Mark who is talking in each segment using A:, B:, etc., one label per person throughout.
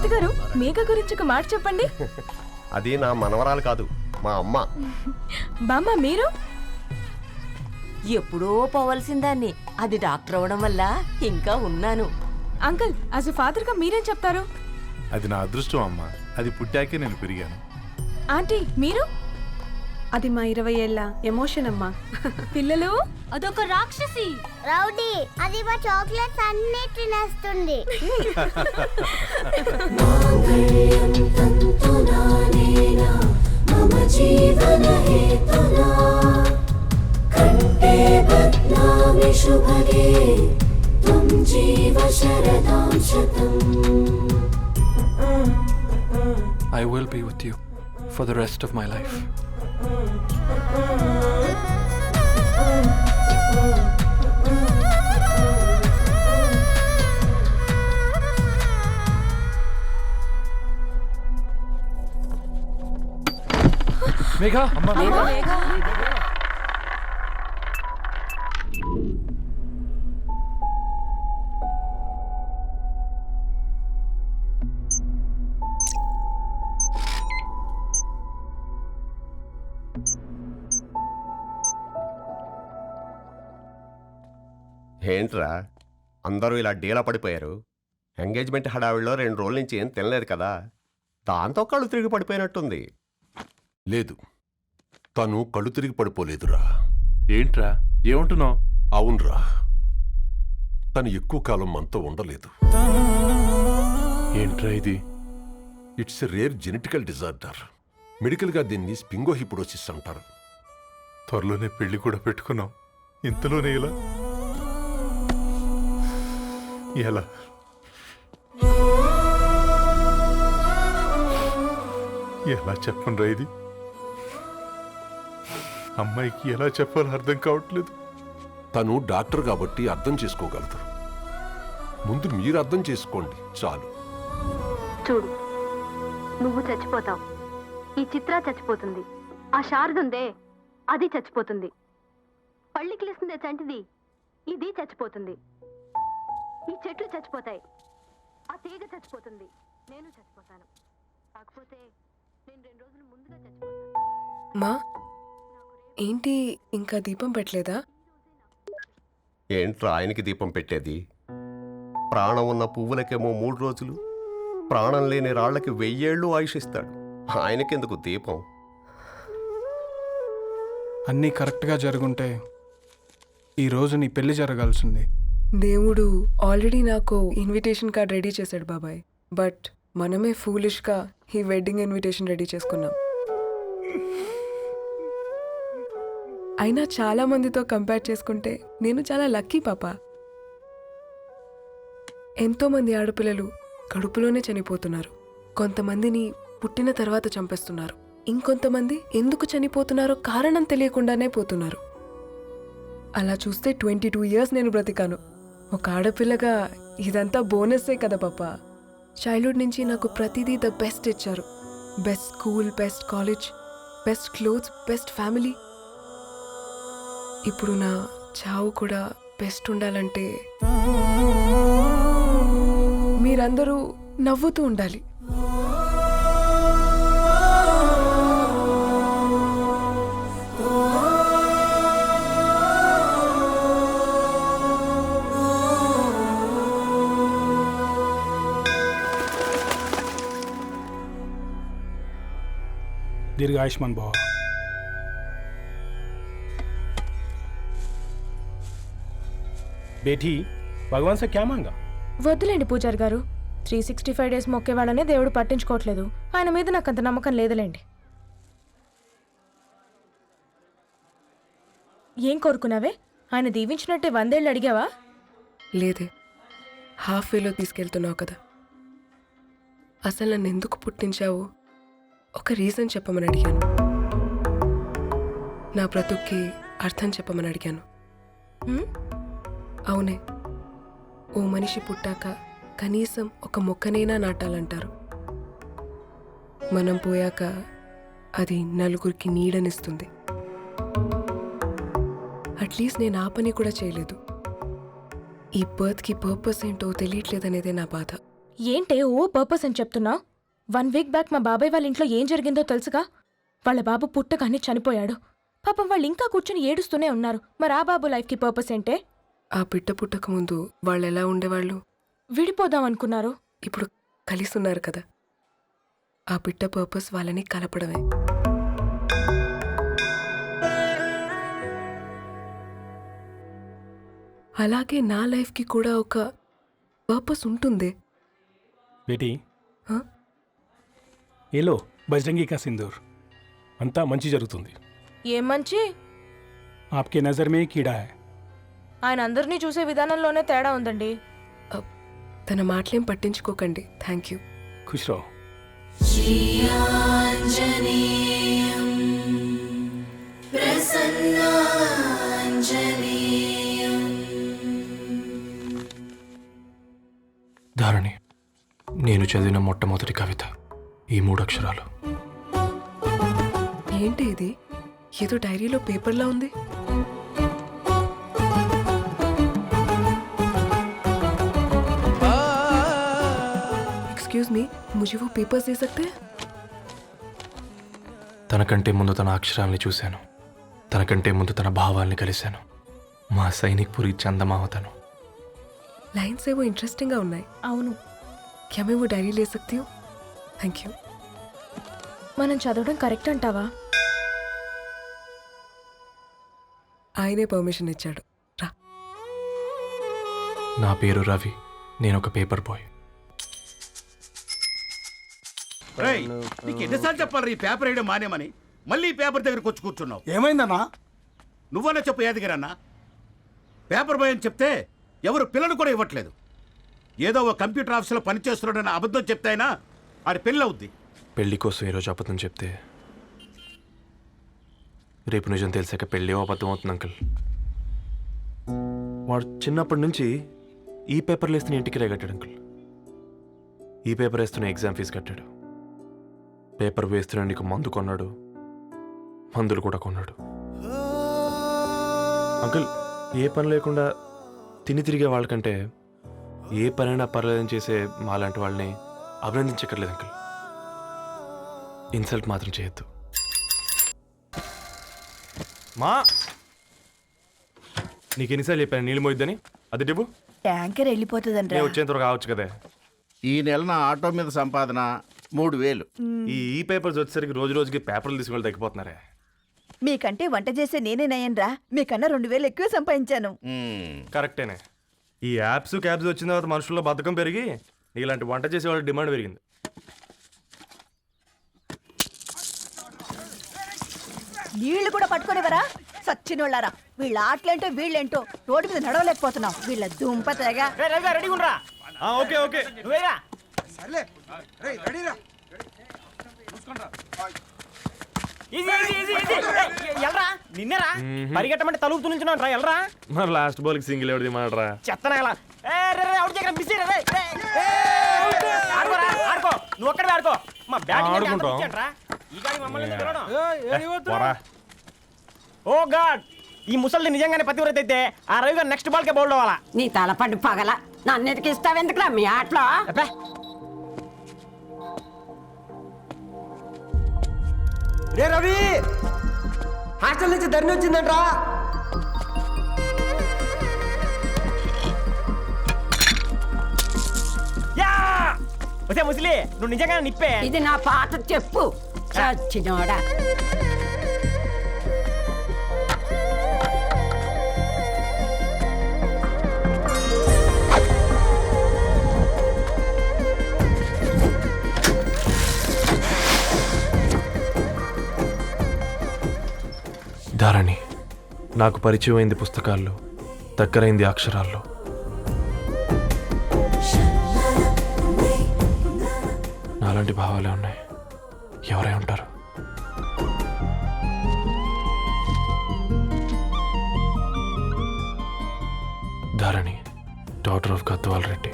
A: తాతగారు మేఘ గురించి ఒక మాట చెప్పండి.
B: అది నా మనవరాలు కాదు, మా అమ్మ.
A: బామ్మ మీరు?
C: ఎప్పుడో పోవలసిందాన్ని, అది డాక్టర్ అవడం వల్ల ఇంకా ఉన్నాను.
A: అంకుల్ యాజ్ ఎ ఫాదర్ గా మీరేం చెప్తారు?
D: అది నా అదృష్టం అమ్మా, అది పుట్టాకే నేను పెరిగాను.
A: ఆంటీ మీరు?
E: అది మా 20 ఏళ్ళ ఎమోషన్ అమ్మా.
A: పిల్లలు
F: అదొక రాక్షసి
G: రౌడీ, అది మా చాక్లెట్స్ అన్ని తినేస్తుంది.
H: I will be with you for the rest of my life. Megha!
B: ఏంట్రా అందరూ ఇలా డీలా పడిపోయారు? ఎంగేజ్మెంట్ హడావిడిలో 2 రోజుల నుంచి ఏం తినలేదు కదా, దాంతో కళ్ళు తిరిగి పడిపోయినట్టుంది.
I: లేదు, తను కళ్ళు తిరిగి పడిపోలేదురా.
D: ఏంట్రా ఏమంటున్నావు?
I: అవునరా, తను ఎక్కువ కాలం మనతో ఉండలేదు.
D: ఏంట్రా ఇది?
I: It's a rare genetical disorder. మెడికల్గా దీన్ని స్పింగోహిపోడోసిస్ అంటారు.
D: త్వరలోనే పెళ్లి కూడా పెట్టుకున్నాం, ఇంతలోనే ఇలా ఎలా? ఎలా చెప్పనురా ఇది? అమ్మాయికి ఎలా చెప్పాలో అర్థం కావట్లేదు.
I: తను డాక్టర్ కాబట్టి అర్థం చేసుకోగలదు. ముందు మీరు అర్థం చేసుకోండి చాలు.
F: చూడు, నువ్వు చచ్చిపోతావు, ఈ చిత్ర చచ్చిపోతుంది, ఆ శారదుందే అది చచ్చిపోతుంది, పళ్ళికిలిస్తుందే చంటిది ఇది చచ్చిపోతుంది, ఈ చెట్లు చచ్చిపోతాయి, ఆ తీగ చచ్చిపోతుంది, నేను చచ్చిపోతాను. కాకపోతే నేను 2 రోజులు ముందుగా చచ్చిపోతాను.
E: మా ఏంటి ఇంకా దీపం పెట్టలేదా?
B: ఏంట్రా ఆయనకి దీపం పెట్టేది? ప్రాణం ఉన్న పువ్వులకేమో 3 రోజులు, ప్రాణం లేని రాళ్లకి 1000 ఏళ్ళు ఆయుషిస్తాడు. ఆయనకెందుకు దీపం?
J: అన్నీ కరెక్ట్గా జరుగుంటే ఈరోజు నీ పెళ్లి జరగాల్సింది.
E: దేవుడు ఆల్రెడీ నాకు ఇన్విటేషన్ కార్డ్ రెడీ చేశాడు బాబాయ్. బట్ మనమే ఫూలిష్గా ఈ వెడ్డింగ్ ఇన్విటేషన్ రెడీ చేసుకున్నాం. అయినా చాలా మందితో కంపేర్ చేసుకుంటే నేను చాలా లక్కీ పాప. ఎంతోమంది ఆడపిల్లలు కడుపులోనే చనిపోతున్నారు, కొంతమందిని పుట్టిన తర్వాత చంపేస్తున్నారు, ఇంకొంతమంది ఎందుకు చనిపోతున్నారో కారణం తెలియకుండానే పోతున్నారు. అలా చూస్తే 22 ఇయర్స్ నేను బ్రతికాను. ఒక ఆడపిల్లగా ఇదంతా బోనస్సే కదా పాప. చైల్డ్హుడ్ నుంచి నాకు ప్రతిదీ ద బెస్ట్ ఇచ్చారు. Best school, best college, best clothes, best family. ఇప్పుడు నా చావు కూడా బెస్ట్ ఉండాలంటే మీరందరూ నవ్వుతూ ఉండాలి.
J: दीर्घ आयुष्मान भव.
K: बेटी भगवान से क्या मांगा?
A: వద్దులేండి పూజారి గారు, 365 డేస్ మొక్కేవాళ్ళనే దేవుడు పట్టించుకోవట్లేదు. ఆయన మీద నాకు అంత నమ్మకం లేదులేండి. ఏం కోరుకున్నావే? ఆయన దీవించినట్టే 100 ఏళ్ళు అడిగావా?
E: లేదే, హాఫ్ వేలో తీసుకెళ్తున్నావు కదా. అసలు నన్ను ఎందుకు పుట్టించావు ఒక రీజన్ చెప్పమని అడిగాను. నా బ్రతుక్కి అర్థం చెప్పమని అడిగాను. అవునే, ఓ మనిషి పుట్టాక కనీసం ఒక మొక్కనైనా నాటాలంటారు. మనం పోయాక అది నలుగురికి నీడనిస్తుంది. అట్లీస్ట్ నేను ఆ పని కూడా చేయలేదు. ఈ బర్త్కి పర్పస్ ఏంటో తెలియట్లేదనేదే నా బాధ.
A: ఏంటే ఓ పర్పస్ అని చెప్తున్నావు? 1 వీక్ బ్యాక్ మా బాబాయ్ వాళ్ళ ఇంట్లో ఏం జరిగిందో తెలుసుగా? వాళ్ళ బాబు పుట్టగానే చనిపోయాడు. పాపం వాళ్ళు ఇంకా కూర్చొని ఏడుస్తూనే ఉన్నారు. మరి ఆ బాబు లైఫ్కి పర్పస్ ఏంటే?
E: ఆ బిడ్డ పుట్టక ముందు వాళ్ళు ఎలా ఉండేవాళ్ళు?
A: విడిపోదాం అనుకున్నారు.
E: ఇప్పుడు కలిసి ఉన్నారు కదా. ఆ బిడ్డ పర్పస్ వాళ్ళని కలపడమే. అలాగే నా లైఫ్కి కూడా ఒక పర్పస్ ఉంటుంది.
K: बेटी
E: हाँ?
K: ये लो बजरंगी का सिंदूर अंता मंची जరుగుతుంది
A: ఏం మంచి?
K: आपके नजर में कीड़ा है
A: ఆయన అందరినీ చూసే విధానంలోనే తేడా ఉందండి.
E: తన మాటలేం పట్టించుకోకండి. Thank you.
K: खुश रहो
H: ధారణి, నేను చదివిన మొట్టమొదటి కవిత ఈ 3 అక్షరాలు.
E: ఏంటి ఇది? ఏదో డైరీలో పేపర్లా ఉంది. एक्सक्यूज मी, मुझे वो पेपर्स दे सकते हैं?
H: తనకంటే ముందు తన అక్షరాల్ని చూశాను, తనకంటే ముందు తన భావాల్ని కలిశాను. మా సైనిక్ పురి చందమామ తను.
E: लाइन्स है वो इंटरेस्टिंग ఉన్నాయి.
A: అవును,
E: क्या मैं वो डायरी ले सकती हूँ? Thank you.
A: మనం చదవడం కరెక్ట్ అంటావా?
E: ఆయనే పర్మిషన్ ఇచ్చాడు. రా.
H: నా పేరు రవి, నేను ఒక పేపర్ బాయ్.
L: నీకు ఎన్నిసార్లు చెప్పాలి ఈ పేపర్ వేయడం మానేమని? మళ్ళీ ఈ పేపర్ దగ్గరకు వచ్చి కూర్చున్నావు.
K: ఏమైందన్నా?
L: నువ్వన్నా చెప్పు యాదగిరన్నా. పేపర్ బాయ్ అని చెప్తే ఎవరు పిల్లలు కూడా ఇవ్వట్లేదు. ఏదో ఒక కంప్యూటర్ ఆఫీసులో పనిచేస్తున్నాడన్న అబద్ధం చెప్తే అయినా ఆడి పెళ్ళి అవుద్ది.
H: పెళ్లి కోసం ఈరోజు అబద్ధం చెప్తే రేపు నిజం తెలిసాక పెళ్ళి అబద్ధం అవుతుంది అంకుల్. వాడు చిన్నప్పటి నుంచి ఈ పేపర్లు వేస్తున్న ఇంటికి రేగట్టాడు అంకుల్. ఈ పేపర్ వేస్తున్న ఎగ్జామ్ ఫీజు కట్టాడు. పేపర్ వేస్తున్న నీకు మందు కొన్నాడు, మందులు కూడా కొన్నాడు. అంకుల్, ఏ పని లేకుండా తిని తిరిగే వాళ్ళకంటే ఏ పనైనా పర్లేదని చేసే మాలాంటి వాళ్ళని అభినందించక్కర్లేదు అంకుల్. ఇన్సల్ట్ మాత్రం చేయొద్దు. మా నీకు ఎన్నిసార్లు చెప్పాను నీళ్ళు మోయిద్దని? అది డిబు
C: ట్యాంకర్ వెళ్ళిపోతుందండి.
H: నేను వచ్చేంత వరకు కావచ్చు కదా.
L: ఈ నెల నా ఆటో మీద సంపాదన 3000.
H: ఈ పేపర్స్ వచ్చేసరికి రోజు రోజుకి పేపర్లు తీసుకుని తగ్గిపోతున్నారే.
C: మీకంటే వంట చేసే నేనే నయ్యనరా. మీకన్నా 2000 ఎక్కువ సంపాదించాను.
H: కరెక్టేనే. ఈ యాప్స్ క్యాబ్స్ వచ్చిన తర్వాత మనుషుల్లో బద్ధకం పెరిగి ఇలాంటి వంట చేసే వాళ్ళ డిమాండ్ పెరిగింది.
C: నీళ్లు కూడా పట్టుకునేవరా సచ్చినోళ్ళారా. వీళ్ళ ఆటలేంటో వీళ్ళేంటో రోడ్డు మీద నడవలేకపోతున్నాం. వీళ్ళ దుంప తెగ.
H: ఓకే ఓకే
K: నిన్నరా పరిగెట్టమంటే తలుపుతూ నుంచున్నాను రా. ఎల్రా
H: మరి లాస్ట్ బాల్కి సింగిల్ ఎవరిది మాడరా?
K: చెత్తనా ఎలా ఆడుకో, నువ్వు ఒక్కడే ఆడుకో. మా బ్యాటింగ్ ఓ గాడ్, ఈ ముసలి నిజంగానే పతివ్రత అయితే ఆ రవి గారు నెక్స్ట్ బాల్ కే బౌల్డ్ అవ్వాలా.
C: నీ తలపండు పగల నన్ను ఇస్తావెందుకురా మీ ఆటలో?
K: రే రవి, హాస్టల్ నుంచి ధరణి వచ్చిందంట్రా. వచ్చే ముసలి, నువ్వు నిజంగా నిప్పే.
C: ఇది నా పాట చెప్పు చచ్చినోడా.
H: ధారణి, నాకు పరిచయం అయింది పుస్తకాల్లో, దగ్గరైంది అక్షరాల్లో. నాలాంటి భావాలే ఉన్నాయి. ఎవరై ఉంటారు? Dharani, daughter of Gadwal Reddy.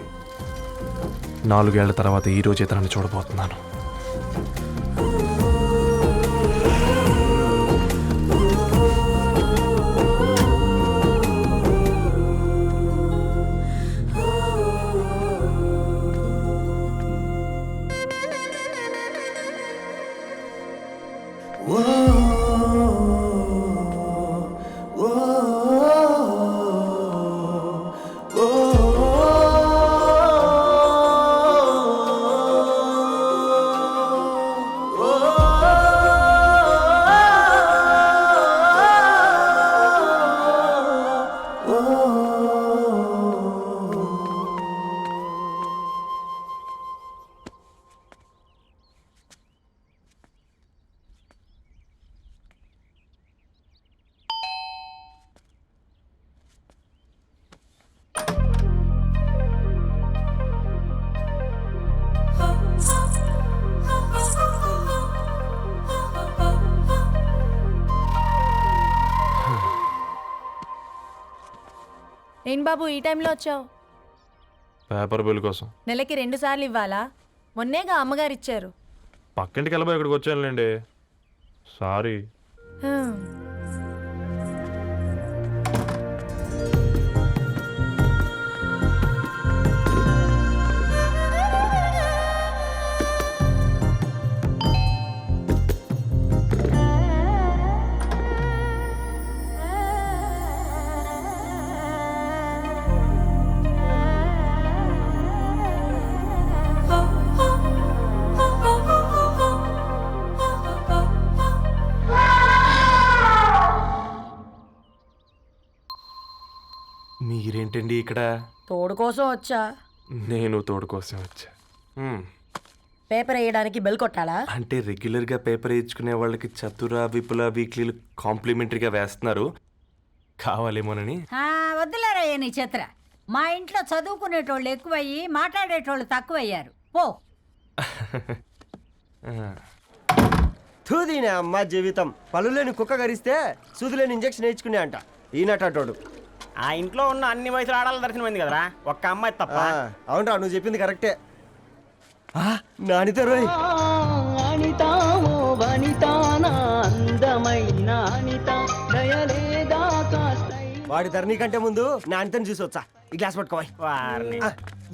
H: 4 ఏళ్ల తర్వాత ఈ రోజు ఇతరాన్ని చూడబోతున్నాను.
A: ఏం బాబు ఈ టైంలో వచ్చావు?
H: పేపర్ బిల్ కోసం.
A: నెలకి 2 సార్లు ఇవ్వాలా? మొన్నేగా అమ్మగారు ఇచ్చారు.
H: పక్కింటికి వెళ్ళబోయి ఇక్కడికి వచ్చానులేండి. సారీ. మీరేంటండి ఇక్కడ?
C: తోడు కోసం వచ్చా.
H: నేను తోడు కోసం వచ్చా.
C: పేపర్ వేయడానికి బెల్ కొట్టాలా?
H: అంటే రెగ్యులర్గా పేపర్ వేయించుకునే వాళ్ళకి చతుర విపుల వీక్లీలు కాంప్లిమెంటరీగా వేస్తున్నారు, కావాలేమోనని.
C: వద్దులేరా నీ చిత్ర. మా ఇంట్లో చదువుకునేటోళ్ళు ఎక్కువయ్యి మాట్లాడేటోళ్ళు తక్కువయ్యారు. పో.
M: తూదీనే అమ్మ జీవితం. పళ్ళులేని కుక్క గరిస్తే సూదులేని ఇంజక్షన్ వేయించుకునే అంట ఈనటోడు.
N: ఆ ఇంట్లో ఉన్న అన్ని వయసులో ఆడాలి దర్శనమైంది కదరా, ఒక్క అమ్మాయి తప్ప.
M: అవునరా, నువ్వు చెప్పింది కరెక్టే. నానితే రోయ్. వాడి ధరణి కంటే ముందు నానితని చూసి వచ్చా. ఈ గ్లాస్ పట్టుకోవాలి.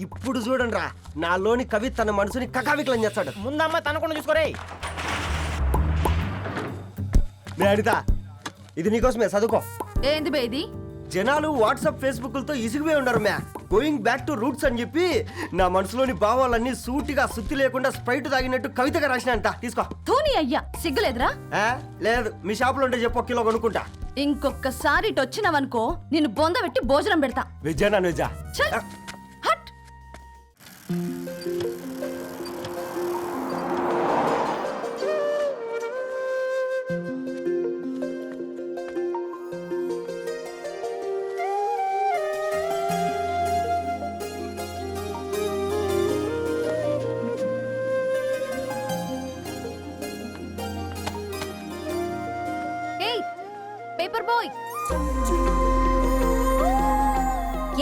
M: ఇప్పుడు చూడండి రా, నాలోని కవి తన మనసుని కకావికలం చేస్తాడు.
N: ముందమ్మ తనకుండా చూసుకోరే.
M: అనిత, ఇది నీకోసమే, చదువుకో.
A: ఏంది బేది?
M: జనాలు వాట్సాప్ ఫేస్బుక్లతో ఇసిగిపోయి ఉన్నారు మ్యా. గోయింగ్ బ్యాక్ టు రూట్స్ అని చెప్పి నా మనసులోని భావాలన్నీ సూటిగా సుత్తి లేకుండా స్ప్రైట్ తాగినట్టు కవితగా రాసిన అంట. తీసుకో.
A: తూని అయ్యా, సిగ్గులేదురా?
M: లేదు, మీ షాపులో ఉంటే చెప్పు, 1 కిలో కొనుక్కుంటా.
A: ఇంకొకసారి ఇటు వచ్చినావనుకో నిన్ను బొంద పెట్టి భోజనం పెడతా.
M: వెజ్జా నాన్ వెజ్జా?
A: హట్. పేపర్ బాయ్,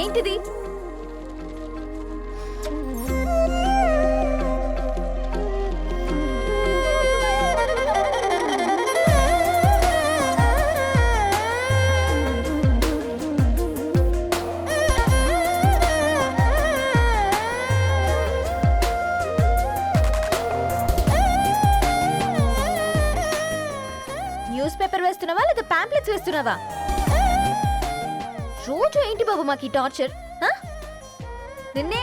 A: ఏంటిది? న్యూస్ పేపర్ వేస్తున్నావా లేదా పాంప్లెట్స్ వేస్తున్నావా? రోజు ఏంటి బాబు మాకు ఈ టార్చర్? నిన్నే.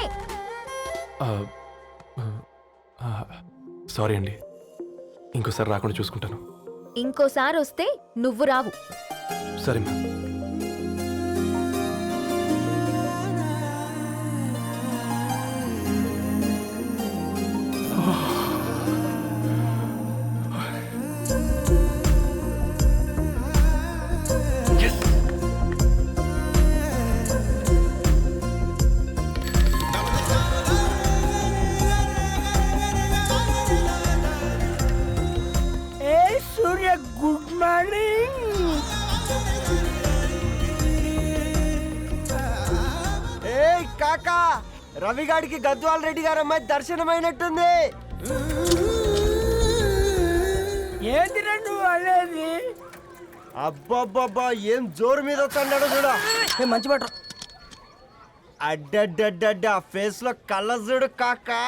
H: సారీ అండి, ఇంకోసారి రాకుండా చూసుకుంటాను.
A: ఇంకోసారి వస్తే నువ్వు రావు.
H: సరే మ్యామ్.
C: సూర్య, గుడ్ మార్నింగ్.
M: ఏ కాకా, రవిగాడికి గద్వాల్ రెడ్డి గారు అమ్మాయి దర్శనమైనట్టుంది.
C: ఏంటి నువ్వు అనేది?
M: అబ్బబ్బబ్బా, ఏం జోరు మీద వస్తున్నాడో చూడ.
C: మంచి మాట.
M: అడ్డడ్డడ్డ ఫేస్ లో కళ్ళ చూడు కాకా.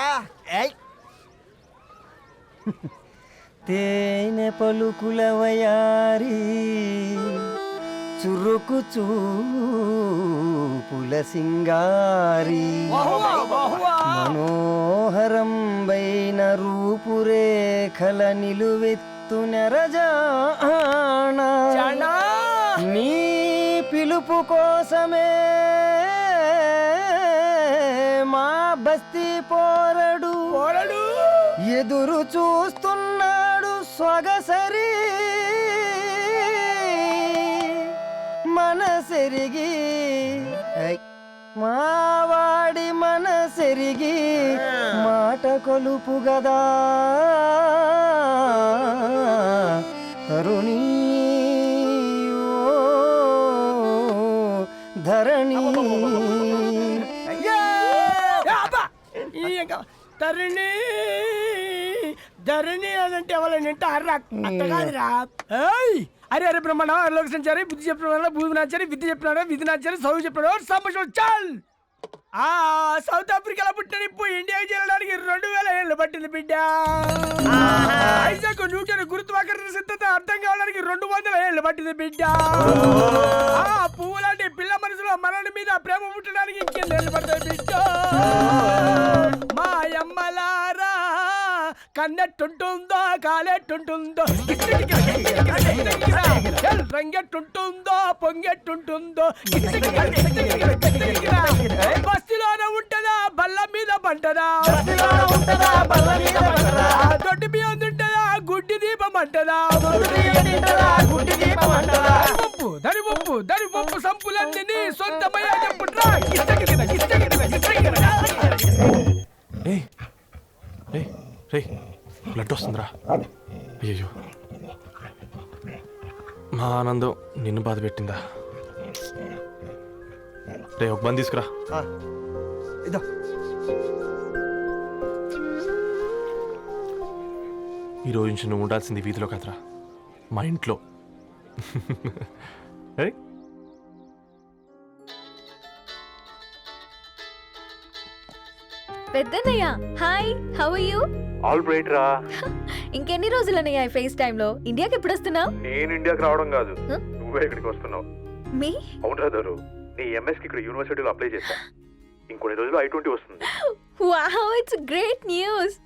M: తేనె పలుకుల వయారి చురుకు చూపుల సింగారి మనోహరం బైన రూపురేఖల నిలువెత్తు నెరజానా నీ పిలుపు కోసమే మా బస్తీ పోరడు ఎదురు చూస్తున్నాడు స్వగసరి మనసెరిగి మావాడి మనసెరిగి మాట కొలుపు గదా తరుణీ ధరణి
N: ధరణి ధరణి అదంటే ఎవరైనా అర్థం కాదురా. అరే అరే బ్రహ్మణ లోక సంచారి బుద్ధి చెప్పిన భూమి నాచారి విద్య చెప్పినాడు విధి నాచారి చదువు చెప్పినాడు సంభాషణ చాల్. సౌత్ ఆఫ్రికాలో పుట్టిన ఇప్పుడు ఇండియాకి చేరడానికి 2000 ఏళ్ళు పట్టింది బిడ్డ. ఐజాక్ న్యూటన్ గురుత్వాకర్షణ సిద్ధత అర్థం కావడానికి 200 ఏళ్ళు పట్టింది బిడ్డ. పువ్వు లాంటి పిల్ల మనసులో మనని మీద ప్రేమ పుట్టడానికి ఇంకేళ్ళు పడుతుంది బిడ్డ. మాయమ్మలారా కన్నెట్టుంటుందో కాలెట్టుంటుందో రంగెట్టుంటుందో పొంగెట్టుంటుందో బస్తిలోనే ఉంటదా బల్ల మీద పంటదా దొడ్డి బియ్యం తింటదా గుడ్డి దీపం అంటదా దరి పప్పు సంపులన్నీ సొంతమయ్యా చెప్పుట్రా.
H: రే బ్లడ్ వస్తుందిరా. అయ్యో మా ఆనందం నిన్ను బాధ పెట్టిందా? రే ఒక బంద్ తీసుకురా.
M: ఇదో
H: ఈరోజు నుంచి నువ్వు ఉండాల్సింది వీధిలో కదరా, మా ఇంట్లో.
A: పెద్దన్నయ్య hi, how are you?
H: All right రా.
A: ఇంకెన్ని రోజులన్నయ్య ఈ ఫేస్ టైమ్ లో? ఇండియాకి ఎప్పుడు వస్తున్నావు?
H: నేను ఇండియాకి రావడం కాదు, నువ్వే ఇక్కడికి వస్తున్నావు.
A: మీ
H: అవును రాదారు, నీ ఎంఎస్కి ఇక్కడ యూనివర్సిటీలో అప్లై చేశా. ఇంకొన్ని రోజులు I-20 వస్తుంది.
A: Wow, it's great news.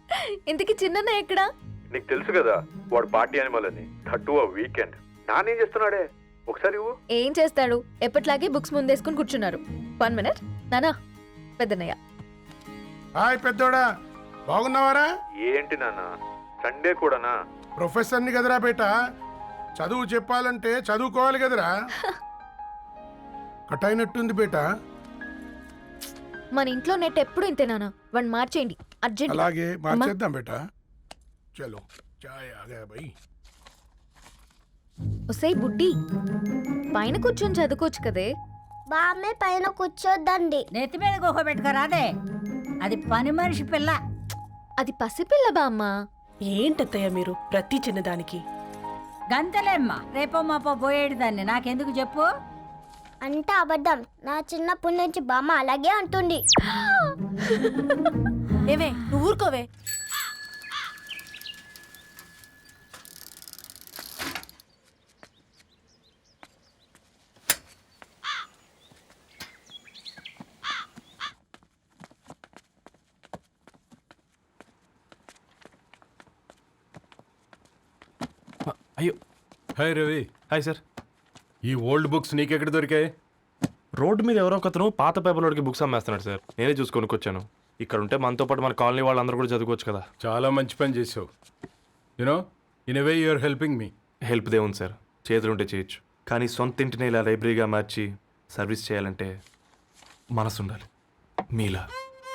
A: ఇంతకి చిన్నన్న ఎక్కడా?
H: నీకు తెలుసు కదా వాడు పార్టీ అనిమల్ అని. థర్టూ ఆ వీకెండ్ నానేం చేస్తున్నాడే ఒకసారి ఇవ్వు.
A: ఏం చేస్తాడు, ఎప్పట్లాగే బుక్స్ ముందేసుకుని కూర్చున్నారు. 1 minute నానా. పెద్దన్నయ్య
O: హాయ్ పెద్దోడా, బాగున్నావారా?
H: ఏంటి నాన్న సండే కూడానా?
O: ప్రొఫెసర్ని కదరా బేట, చదువు చెప్పాలంటే చదువుకోవాలి కదరా. కట్ అయినట్టుంది బేట.
A: మన ఇంట్లో నెట్ ఎప్పుడు ఇంతే నానా, వన్ మార్చేయండి అర్జెంట్.
O: అలాగే మార్చేద్దాం బేట. చలో చాయ్ ఆగా భయ్.
A: ఒసేయ్ బుడ్డి, పైన కూర్చొని చదువుకోవచ్చు కదే.
G: బామ్మే పైన కూర్చోద్దండి.
C: నెత్తి మీద గుహ పెట్టుకోరాదే, అది పని మనిషి పిల్ల.
A: అది పసిపిల్ల బామ్మ.
E: ఏంటత్తయ్య మీరు ప్రతి చిన్నదానికి?
C: గంతలేమ్మా, రేపో మాపో పోయేడు దాన్ని నాకెందుకు చెప్పు.
G: అంటే అబద్ధం. నా చిన్నప్పటి నుంచి బామ్మ అలాగే అంటుంది.
C: ఏవే నువ్వు ఊరుకోవే.
H: అయ్యో
O: హాయ్ రవి.
H: Hi sir.
O: ఈ ఓల్డ్ బుక్స్ నీకెక్కడ దొరికాయి?
H: రోడ్డు మీద ఎవరో ఒకతను పాత పేపర్లోకి బుక్స్ అమ్మేస్తున్నాడు సార్. నేనే చూసుకొని వచ్చాను. ఇక్కడ ఉంటే మనతో పాటు మన కాలనీ వాళ్ళందరూ కూడా చదువుకోవచ్చు కదా.
O: చాలా మంచి పని చేసావు. You know in a way you are helping me.
H: Help దే ఉంది సార్, చేతులుంటే చేయొచ్చు. కానీ సొంత ఇంటిని ఇలా లైబ్రరీగా మార్చి సర్వీస్ చేయాలంటే మనసు ఉండాలి. మీలా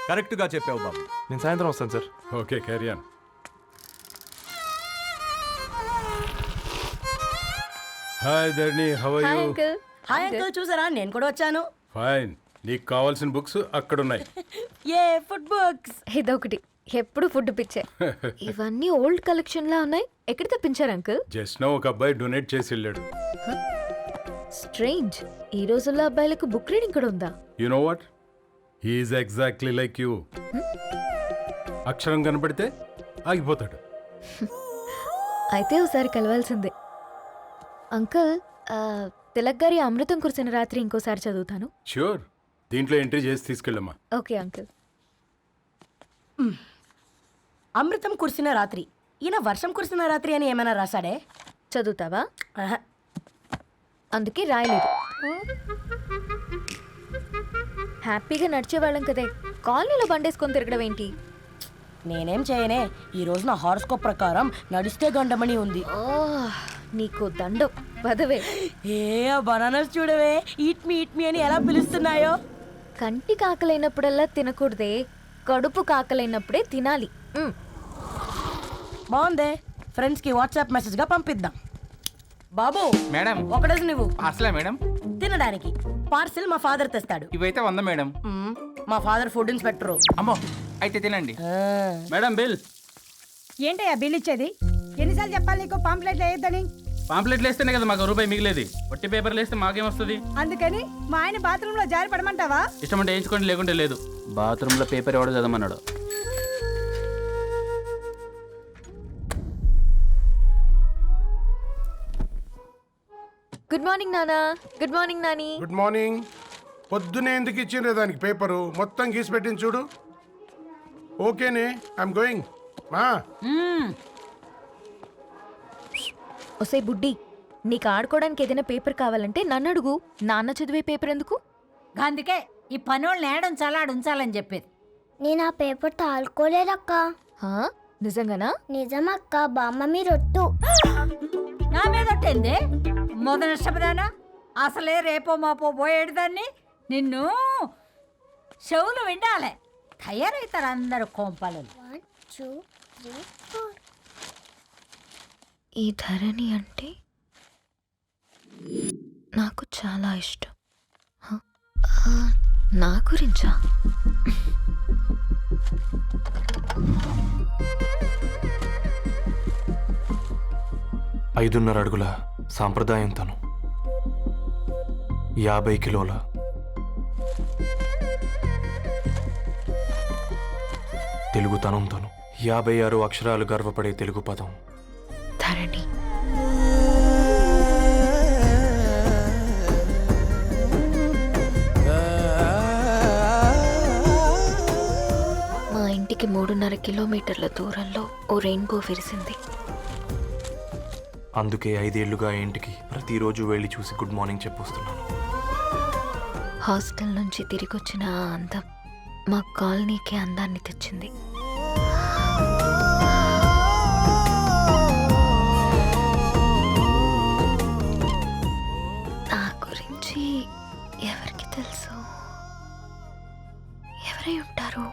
P: కరెక్ట్గా చెప్పావు బాబు.
H: నేను సాయంత్రం వస్తాను sir.
O: Okay carry on. Hi Dharani, how are you?
C: Hi uncle, చూసారా నేను కూడా వచ్చాను.
O: ఫైన్. నీకు కావాల్సిన బుక్స్ అక్కడ ఉన్నాయి.
C: ఏ ఫుడ్ బుక్స్?
A: ఇదొకటి, ఎప్పుడు ఫుడ్ పిచ్చే. ఇవన్నీ ఓల్డ్ కలెక్షన్ లా ఉన్నాయి. ఎక్కడ తెప్పించారు అంకుల్?
O: జస్ట్ నో ఒక అబ్బాయి డొనేట్ చేసి వెళ్ళాడు.
A: స్ట్రేంజ్, ఈ రోజుల్లో అబ్బాయిలకు బుక్ రీడింగ్ కూడా ఉందా?
O: You know what, he is exactly like you. అక్షరం కనపడితే ఆగిపోతాడు.
A: అయితే ఒకసారి కలవాల్సిందే. అంకుల్, తిలక్ గారి అమృతం కురిసిన రాత్రి ఇంకోసారి చదువుతాను.
O: ష్యూర్, దీంట్లో ఎంట్రీ చేసి తీసుకెళ్ళమ్మా.
A: Okay uncle.
C: అమృతం కురిసిన రాత్రి, ఈయన వర్షం కురిసిన రాత్రి అని ఏమైనా రాశాడే?
A: చదువుతావా? అందుకే రాయలేదు. హ్యాపీగా నడిచేవాళ్ళం కదే, కాలనీలో బండేసుకొని తిరగడం ఏంటి?
C: నేనేం చేయనే, ఈ రోజు నా హారోస్కోప్ ప్రకారం నడిస్తే గండమణి ఉంది.
A: నీకు దండం పదవే.
C: ఏ బనానాస్ చూడవే, ఈట్ మీ అని ఎలా పిలుస్తున్నాయో.
A: కంటి కాకలైనప్పుడల్లా తినకూడదే, కడుపు కాకలైనప్పుడే తినాలి.
C: బాగుందే, ఫ్రెండ్స్ కి వాట్సాప్ మెసేజ్ గా పంపిద్దాం. బాబు
P: మేడం
C: ఒకడేసి నువ్వు
P: అసలే మేడం
C: తినడానికి. పార్సిల్ మా ఫాదర్ తెస్తాడు.
N: ఇవైతే 100 మేడం.
C: మా ఫాదర్ ఫుడ్ ఇన్స్పెక్టరు.
N: అమ్మో అయితే తినండి. Madam bill.
C: ఏంటయ్యా బిల్ ఇచ్చేది? ఎన్నిసార్లు చెప్పాలి నీకు పాంప్లెట్ వేయొద్దని?
N: పాంప్లెట్లు వేస్తేనే కదా మాకు రూపాయి మిగిలేది. వట్టి పేపర్లు వేస్తే మాకేమొస్తుంది?
C: అందుకని మా ఆయన బాత్రూమ్ లో జారి పడమంటావా?
N: ఇష్టం అంటే వేయించుకోండి, లేకుంటే లేదు. బాత్రూంలో పేపర్ ఎవడో చదవమన్నాడు.
A: గుడ్ మార్నింగ్ నానా. Good morning Nani.
Q: Good morning. పొద్దునే ఎందుకు ఇచ్చిండ్రే దానికి పేపరు? మొత్తం గీసి పెట్టింది చూడు. ఓకేనే, ఐఎమ్ గోయింగ్. మా
A: ఒసే బుడ్డి, నీకు ఆడుకోవడానికి ఏదైనా పేపర్ కావాలంటే నన్ను అడుగు. నాన్న చదివే పేపర్ ఎందుకు?
C: అందుకే ఈ పనోళ్ళని ఏడుంచాలా ఉంచాలని చెప్పేది.
G: నేను ఆ పేపర్ తాలుకోలేదక్క.
A: హా? నిజంగానా?
G: నిజమక్క, బామ్మ మీరొట్టు.
C: నా మీద ఒట్టేంది? మొదటి నష్టపదానా? అసలే రేపో మాపో పోయేడు దాన్ని. నిన్ను చెవులు విండాలే. తయారవుతారు అందరు కోంపాలు.
G: 1 2 3 4.
A: ఈ ధరణి అంటే నాకు చాలా ఇష్టం. నా గురించా?
H: ఐదున్నర అడుగుల సాంప్రదాయం తను, 50 కిలోల తెలుగుతనం తను, 56 అక్షరాలు గర్వపడే తెలుగు పదం
A: ధరణి. మా ఇంటికి 3.5 కిలోమీటర్ల దూరంలో ఓ రెయిన్బో విరిసింది.
H: అందుకే 5 ఏళ్లుగా ఇంటికి ప్రతిరోజు వెళ్ళి చూసి గుడ్ మార్నింగ్ చెప్పొస్తున్నాను.
A: హాస్టల్ నుంచి తిరిగొచ్చిన ఆ అందం మా కాలనీకి అందాన్ని తెచ్చింది. నా గురించి ఎవరికి తెలుసు? ఎవరై ఉంటారు?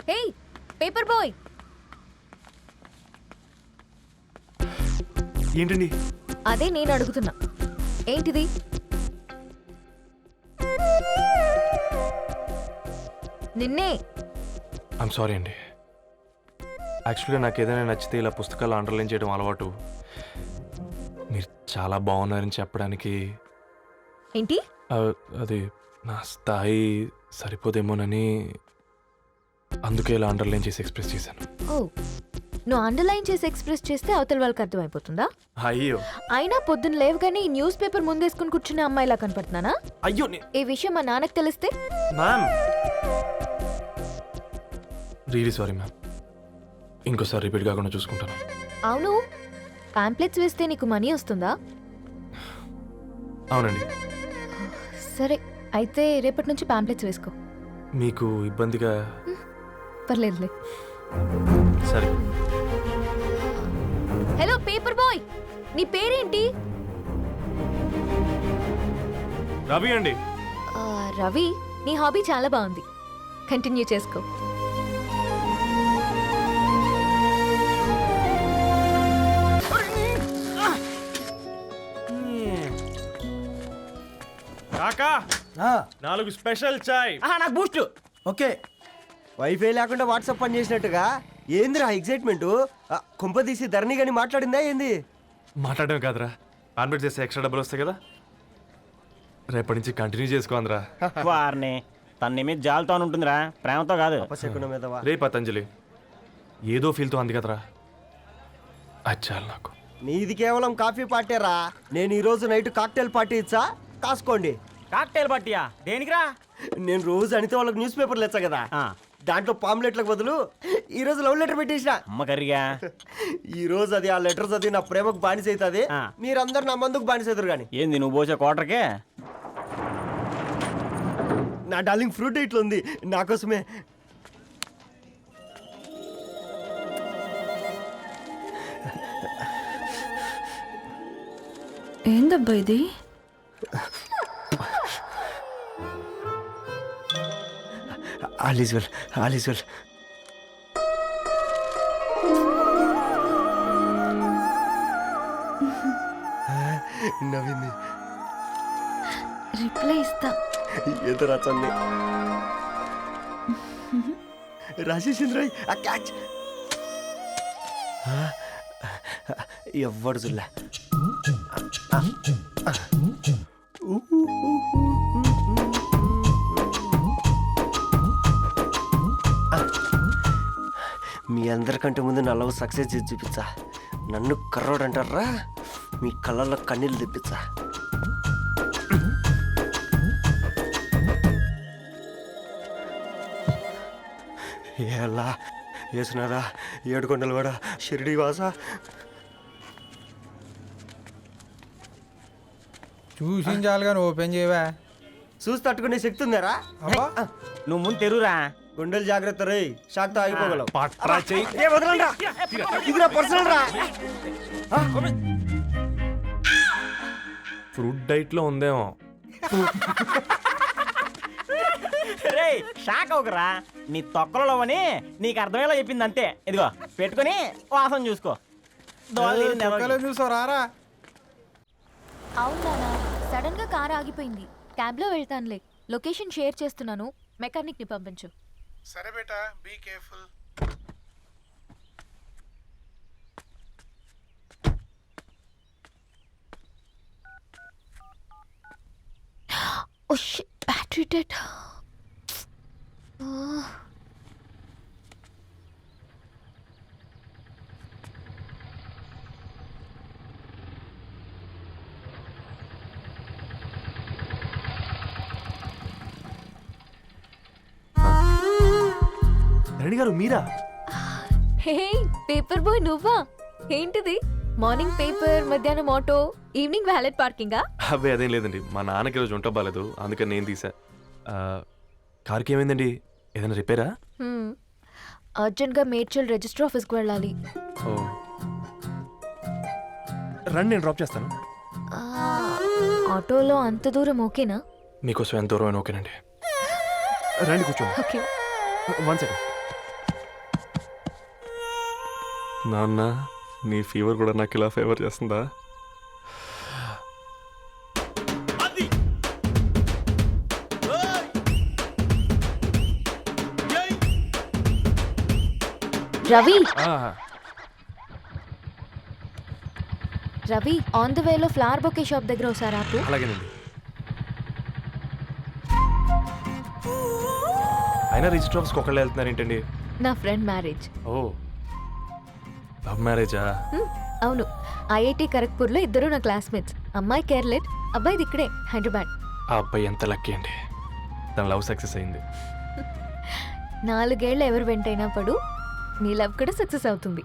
A: హే పేపర్ బాయ్.
H: ఏంటండి?
A: అదే నేను అడుగుతున్నా, ఏంటిది? నిన్నే.
H: ఐమ్ సారీ అండి. యాక్చువల్గా నాకు ఏదైనా నచ్చితే ఇలా పుస్తకాలు అండర్లైన్ చేయడం అలవాటు. మీరు చాలా బాగున్నారని చెప్పడానికి
A: ఏంటి?
H: అది నా స్థాయి సరిపోదేమోనని అందుకే ఇలా అండర్లైన్ చేసి ఎక్స్ప్రెస్ చేశాను.
A: ఓ, నువ్వు అండర్లైన్ చేసి ఎక్స్ప్రెస్ చేస్తే అవతల వాళ్ళకి అర్థమైపోతుందా?
H: అయ్యో,
A: అయినా పొద్దున్న లేవగానే ఈ న్యూస్ పేపర్ ముందేసుకుని కూర్చునే అమ్మాయిలా కనపడుతున్నానా?
H: అయ్యో,
A: ఈ విషయం మా నాన్నకు తెలిస్తే?
H: Ma'am really sorry ma'am. ఇంకోసారి రిపీట్ కాకుండా చూసుకుంటాను.
A: అవును, పాంప్లెట్స్ వేస్తే నీకు మనీ వస్తుందా?
H: అవునండి.
A: సరే, అయితే రేపటి నుంచి పాంప్లెట్స్ వేసుకో.
H: మీకు ఇబ్బందిగా?
A: పర్లేదులే.
H: సరే.
A: హలో పేపర్ బాయ్, నీ పేరేంటి?
H: రవి అండి.
A: రవి, నీ హాబీ చాలా బాగుంది, కంటిన్యూ చేసుకో.
H: కాకా 4 స్పెషల్ చాయ్.
M: నాకు బూస్ట్. ఓకే. వైఫై లేకుండా వాట్సాప్ పని చేసినట్టుగా ఏందిరా ఎగ్జైట్మెంట్? కుంప తీసి ధరణి గాని మాట్లాడిందా ఏంది?
H: మాట్లాడడం కాదురా, కాన్వర్ట్ చేస్తే ఎక్స్ట్రా డబ్బులు వస్తాయి కదా, రేపటి నుంచి కంటిన్యూ చేసుకోందిరా.
N: వారిని తన మీద జాలతో ఉంటుందిరా, ప్రేమతో కాదు.
H: రే పతంజలి, ఏదో ఫీల్తో అంది కదరా, అది చాలు నాకు.
M: నీది కేవలం కాఫీ పార్టీరా. నేను ఈ రోజు నైట్ కాక్టైల్ పార్టీ ఇచ్చా, కాసుకోండి.
N: కాక్టైల్ పార్టీయా? దేనికిరా?
M: నేను రోజు అనితే వాళ్ళకి న్యూస్ పేపర్లు ఇచ్చా కదా, దాంట్లో పాంప్లెట్లకు బదులు ఈ రోజు లవ్ లెటర్ పెట్టేసిన.
N: అమ్మ కర్రీగా
M: ఈ రోజు అది ఆ లెటర్ చదివి నా ప్రేమకు బానిస అవుతుంది. మీరందరూ నా మందుకు బానిస అవుతారు. కానీ
N: ఏంది నువ్వు పోసే క్వార్టర్కే?
M: నా డార్లింగ్ ఫ్రూట్ ఇట్లా ఉంది నా కోసమే.
E: ఏందబ్బా ఇది?
M: All is well, all is well. నవ్వింది.
E: రిప్లై ఇస్తా.
M: ఏదో రాచండి రాజేసింద్ర ఆ క్యాచ్ ఎవ్వడు చూడలే. మీ అందరికంటే ముందు నా లవ్ సక్సెస్ చేసి చూపించా. నన్ను కర్రోడు అంటారా, మీ కళ్ళల్లో కన్నీళ్ళు తెప్పించా. ఎలా వేసినారా ఏడుకొండలు కూడా షిరిడి వాస.
N: చూసించాలి కానీ ఓపెన్ చేయవా?
M: చూసి తట్టుకునే శక్తి ఉందారా?
N: నువ్వు ముందు తెరురా.
M: గుండెలు జాగ్రత్త రే, షాక్తో ఆగిపోగలవు.
H: ఫ్రూట్ డైట్లో ఉందేమో.
N: రే షాక్ అవకరా, నీ తొక్కలలో అని నీకు అర్థమయ్యేలా చెప్పింది అంతే. ఇదిగో పెట్టుకొని వాసన చూసుకో. చూసారా?
F: అవునా, సడన్ గా కార్ ఆగిపోయింది. క్యాబ్ లో వెళ్తానులే. లొకేషన్ షేర్ చేస్తున్నాను, మెకానిక్ ని పంపించు.
Q: సరే బేటా, be careful.
F: Oh shit, battery dead.
H: Rani గారు మీరా?
F: హే పేపర్ బాయ్, నువ్వా? ఏంటిది? మార్నింగ్ పేపర్, మధ్యాహ్నం ఆటో, ఈవినింగ్ వ్యాలెట్ పార్కింగా?
H: అబ్బాయి అదేం లేదండి, మా నాన్నకి రోజు ఉంట బాగాలేదు, అందుకని నేను తీసా. కార్కి ఏమైందండి? ఏదైనా రిపేరా?
F: అర్జెంట్గా మేడ్చల్ రిజిస్టర్ ఆఫీస్కి వెళ్ళాలి.
H: ఓ రండి, నేను డ్రాప్ చేస్తాను.
F: ఆటోలో అంత దూరం ఓకేనా?
H: మీకోసం ఎంత దూరం అయినా ఓకేనండి. రండి కూర్చోండి.
F: ఓకే.
H: 1 సెకండ్. నాన్న, నీ ఫీవర్ కూడా నాకు ఇలా ఫేవర్ చేస్తుందా?
F: రవి, రవి ఆన్ ద వేలో ఫ్లవర్ బొకే షాప్ దగ్గర ఒకసారి ఆపు.
H: అలాగేనండి. అయినా రిజిస్టర్ ఆఫీస్కి ఒకళ్ళు వెళ్తున్నారు ఏంటండి?
F: నా ఫ్రెండ్ మ్యారేజ్.
H: ఓ, లవ్ మ్యారేజా?
F: అవును, ఐఐటి ఖరగ్పూర్లో ఇద్దరు నా క్లాస్మేట్స్. అమ్మాయి కేర్లెట్, అబ్బాయిది ఇక్కడే హైదరాబాద్.
H: ఆ అబ్బాయి ఎంత లక్కీ అండి, తన లవ్ సక్సెస్ అయింది.
F: 4 ఏళ్ళు ఎవరు వెంటైనా పడు, నీ లవ్ కూడా సక్సెస్ అవుతుంది.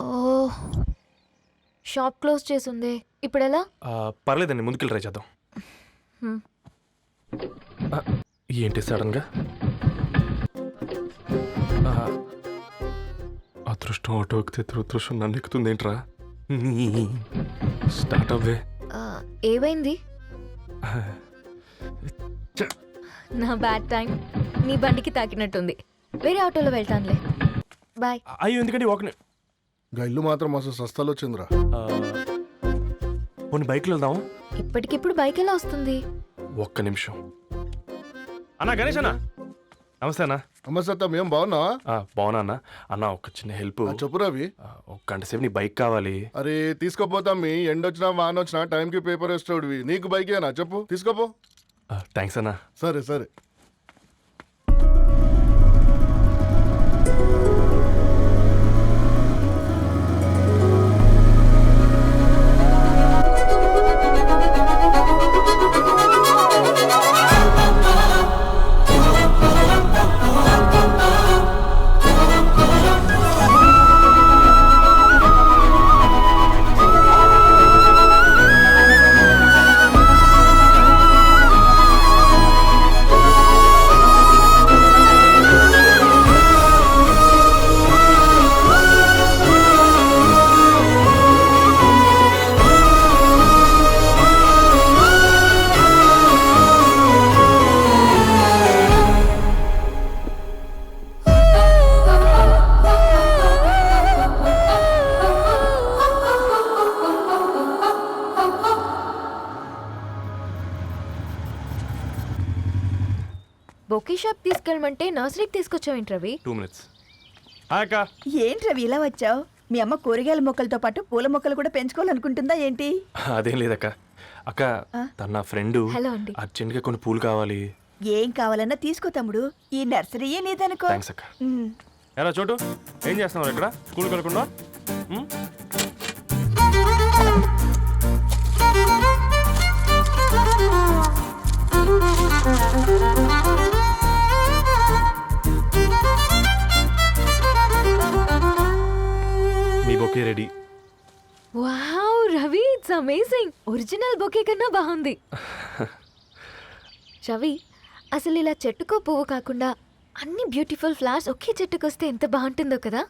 F: ఓ, షాప్ క్లోజ్ చేసింది, ఇప్పుడు ఎలా?
H: పర్లేదండి, ముందుకెళ్ళి ట్రై చేద్దాం. ఏంటి సడన్గా? అదృష్టం ఆటో ఎక్కితే దురదృష్టం నన్ను ఎక్కుతుంది ఏంట్రా? స్టార్ట్ అవ్వే.
F: ఏమైంది? నా బ్యాడ్ టైం నీ బండికి తాకినట్టుంది. వేరే ఆటోలో వెళ్తానులే, బాయ్.
H: అయ్యో ఎందుకండి ఒక
Q: ఇల్లు మాత్రం మస్తు సస్తాలో వచ్చిందిరా.
H: పోనీ బైక్లో వెళ్దాం.
F: ఇప్పటికిప్పుడు బైక్ ఎలా వస్తుంది?
H: ఒక్క నిమిషం. అన్నా గణేష్ అన్న, నమస్తే అన్న.
Q: నమస్తే, ఏం బాగున్నావా?
H: బాగున్నా అన్న. అన్న ఒక చిన్న హెల్ప్.
Q: చెప్పు రవి.
H: ఒక గంట సేపు నీ బైక్ కావాలి.
Q: అరే తీసుకోపోతాం, మీ ఎండొచ్చినా వాన వచ్చినా టైంకి పేపర్ వేస్తాడువి. నీకు బైకేనా చెప్పు, తీసుకోపో.
H: థ్యాంక్స్ అన్న.
Q: సరే సరే.
F: బొకే షాప్ తీసుకెళ్ళమంటే నర్సరీకి తీసుకొచ్చావేంటి రవి?
H: 2 minutes. హాయ్ అక్క.
C: ఏంటి రవి ఇలా వచ్చావు? మీ అమ్మ కూరగాయల మొక్కలతో పాటు పూల మొక్కలు కూడా పెంచుకోవాలనుకుంటుందా ఏంటి?
H: అదేం లేదక్క. అక్క తన నా ఫ్రెండ్
F: హలో అండి.
H: అర్జెంట్గా కొన్ని పూలు కావాలి.
C: ఏం కావాలన్నా తీసుకో తమ్ముడు, ఈ నర్సరీయే నీదనుకో.
H: థ్యాంక్స్ అక్క. ఎలా చోటు ఏం చేస్తున్నావు ఇక్కడ స్కూల్కి వెళ్ళకుండా? మీ bouquet ready.
F: Wow Ravi, it's amazing. Original bouquet కన్నా బాగుంది. రవి, అసలు ఇలా చెట్టుకో పువ్వు కాకుండా అన్ని బ్యూటిఫుల్ ఫ్లవర్స్ ఒకే చెట్టుకు వస్తే ఎంత బాగుంటుందో కదా.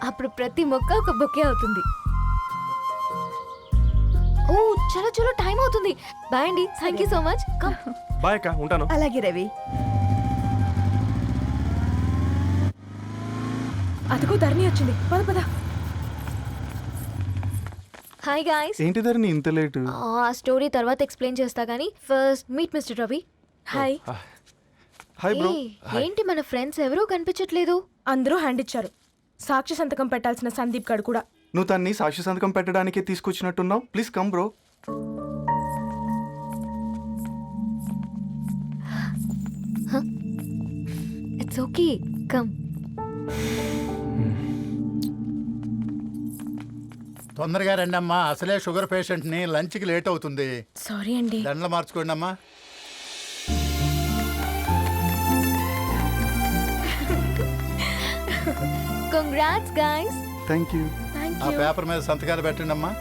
F: అప్పుడు ప్రతి మొక్క ఒక బొకే అవుతుంది. ఓ చలో చలో, టైం అవుతుంది. బాయ్ అండి, thank you so much.
H: Bye అక్క, ఉంటాను.
C: అలాగే రవి.
A: అదిగో ధరణి వచ్చింది, పద పద.
F: Hi guys.
R: ఏంటి ధరణి ఇంత లేటు?
F: ఆ స్టోరీ తర్వాత ఎక్స్ప్లెయిన్ చేస్తా గానీ first meet mister Ravi. Hi.
R: Hi bro.
F: ఏంటి మన ఫ్రెండ్స్ ఎవరూ కనిపించట్లేదు?
A: అందరూ హ్యాండ్ ఇచ్చారు. సాక్షి సంతకం పెట్టాల్సిన సందీప్ గడు కూడా.
R: నువ్వు తన్ని సాక్షి సంతకం పెట్టడానికే తీసుకొచ్చినట్టున్నావు. Please come bro.
F: It's okay, come.
S: తొందరగా రండి అమ్మా, అసలే షుగర్ పేషెంట్ని, లంచ్కి లేట్ అవుతుంది.
A: సారీ అండి.
S: దండలు మార్చుకోండి అమ్మా.
F: Congrats guys.
R: Thank you.
S: ఆ పేపర్ మీద సంతకాలు పెట్టండి అమ్మా.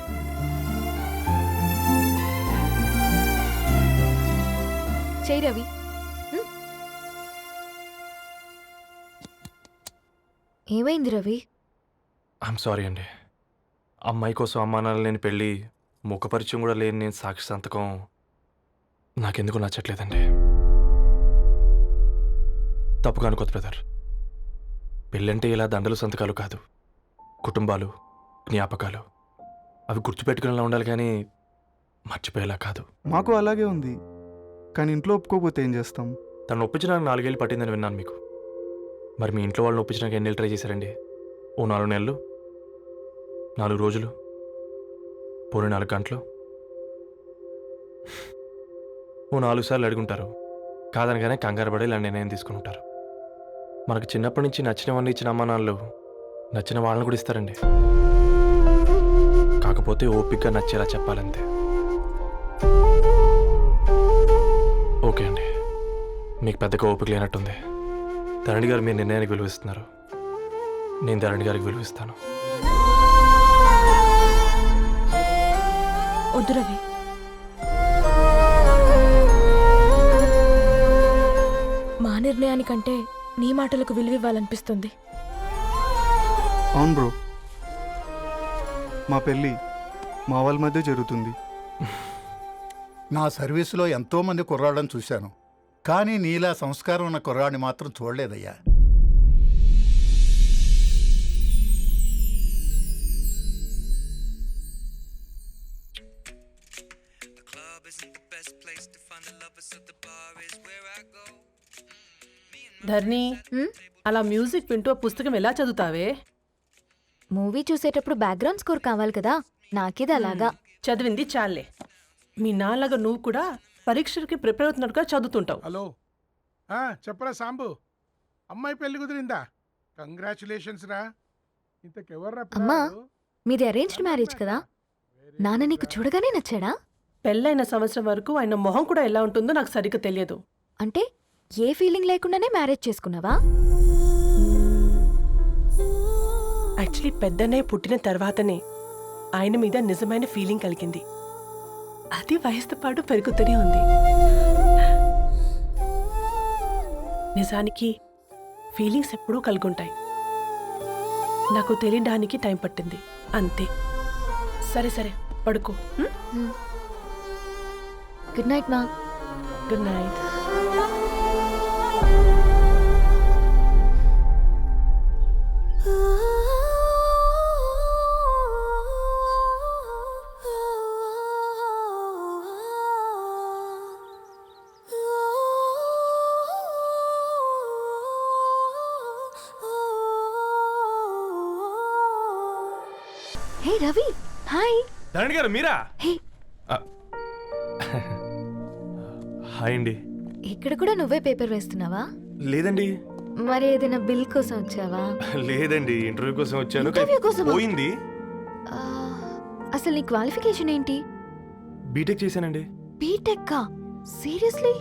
F: చేయి రవి. ఏమైంది రవి?
H: ఐఎమ్ సారీ అండి. అమ్మాయి కోసం అమ్మానాలు లేని పెళ్ళి, ముఖపరిచయం కూడా లేని నేను సాక్షి సంతకం నాకెందుకు నచ్చట్లేదండి. తప్పుగా అనుకోదు బ్రదర్. పెళ్ళంటే ఇలా దండలు సంతకాలు కాదు, కుటుంబాలు, జ్ఞాపకాలు. అవి గుర్తుపెట్టుకునేలా ఉండాలి కానీ మర్చిపోయేలా కాదు.
R: మాకు అలాగే ఉంది, కానీ ఇంట్లో ఒప్పుకోకపోతే ఏం చేస్తాం?
H: తను ఒప్పించడానికి 4 ఏళ్ళు పట్టిందని విన్నాను మీకు. మరి మీ ఇంట్లో వాళ్ళని ఒప్పించడానికి ఎన్ని ఏళ్ళు ట్రై చేశారండి? ఓ 4 నెలలు, 4 రోజులు, పోనీ 4 గంటలు, ఓ 4 సార్లు అడుగుంటారు. కాదనగానే కంగారు పడి ఇలా నిర్ణయం తీసుకుని ఉంటారు. మనకు చిన్నప్పటి నుంచి నచ్చినవన్నీ ఇచ్చిన అమ్మానాళ్ళు నచ్చిన వాళ్ళని కూడా ఇస్తారండి. కాకపోతే ఓపికగా నచ్చేలా చెప్పాలంతే. ఓకే అండి, మీకు పెద్దగా ఓపిక లేనట్టుంది. ధరణి గారు మీ నిర్ణయానికి విలువిస్తున్నారు, నేను ధరణి గారికి విలువిస్తాను.
A: వద్దు రవి, మా నిర్ణయానికంటే నీ మాటలకు విలువివ్వాలనిపిస్తుంది.
R: అవును బ్రో, మా పెళ్ళి మా వాళ్ళ మధ్య జరుగుతుంది.
S: నా సర్వీసులో ఎంతోమంది కుర్రాళ్ళని చూశాను, కానీ నీలా సంస్కారం ఉన్న కుర్రాడిని మాత్రం చూడలేదయ్యా.
T: ధర్ని, అలా మ్యూజిక్ వింటూ పుస్తకం ఎలా చదువుతావే?
F: మూవీ చూసేటప్పుడు బ్యాక్గ్రౌండ్ స్కోర్ కావాలి కదా, నాకిది అలాగా.
T: చదివింది చాలే. మీ నాన్నగా నువ్వు కూడా పరీక్షలకి ప్రిపేర్ అవుతున్నట్టుగా చదువుతుంటావు.
Q: హలో, చెప్పరా సాంబు, అమ్మాయి పెళ్లి కుదిరిందా? కంగ్రాచులేషన్స్ రా. ఇంతకెవర్రా?
F: అమ్మా, మీది అరేంజ్డ్ మ్యారేజ్ కదా, నాన్న నీకు చూడగానే నచ్చాడా?
T: పెళ్ళైన సంవత్సరం వరకు ఆయన మొహం కూడా ఎలా ఉంటుందో నాకు సరిగ్గా తెలియదు.
F: అంటే ఏ ఫీలింగ్ లేకుండానే మ్యారేజ్ చేసుకున్నావా?
T: యాక్చువల్లీ పెద్దనే పుట్టిన తర్వాతనే ఆయన మీద నిజమైన ఫీలింగ్ కలిగింది. అది వయసుతో పాటు పెరుగుతూనే ఉంది. నిజానికి ఫీలింగ్స్ ఎప్పుడూ కలుగుంటాయి, నాకు తెలియడానికి టైం పట్టింది అంతే. సరే సరే, పడుకో.
F: గుడ్ నైట్ మా.
T: Good night.
F: Hey Ravi, hi.
H: Dharani garu మీరా? హాయ్ అండి.
F: ఇక్కడ కూడా నువ్వే పేపర్ వేస్తున్నావా?
H: లేదండి.
F: మరి ఏదైనా బిల్ కోసం వచ్చావా?
H: లేదండి, ఇంటర్వ్యూ కోసం వచ్చాను.
F: ఇంటర్వ్యూ కోసమా?
H: పోయింది.
F: అసలు నీ క్వాలిఫికేషన్ ఏంటి?
H: బీటెక్ చేశానండి.
F: బీటెక్? సీరియస్లీ?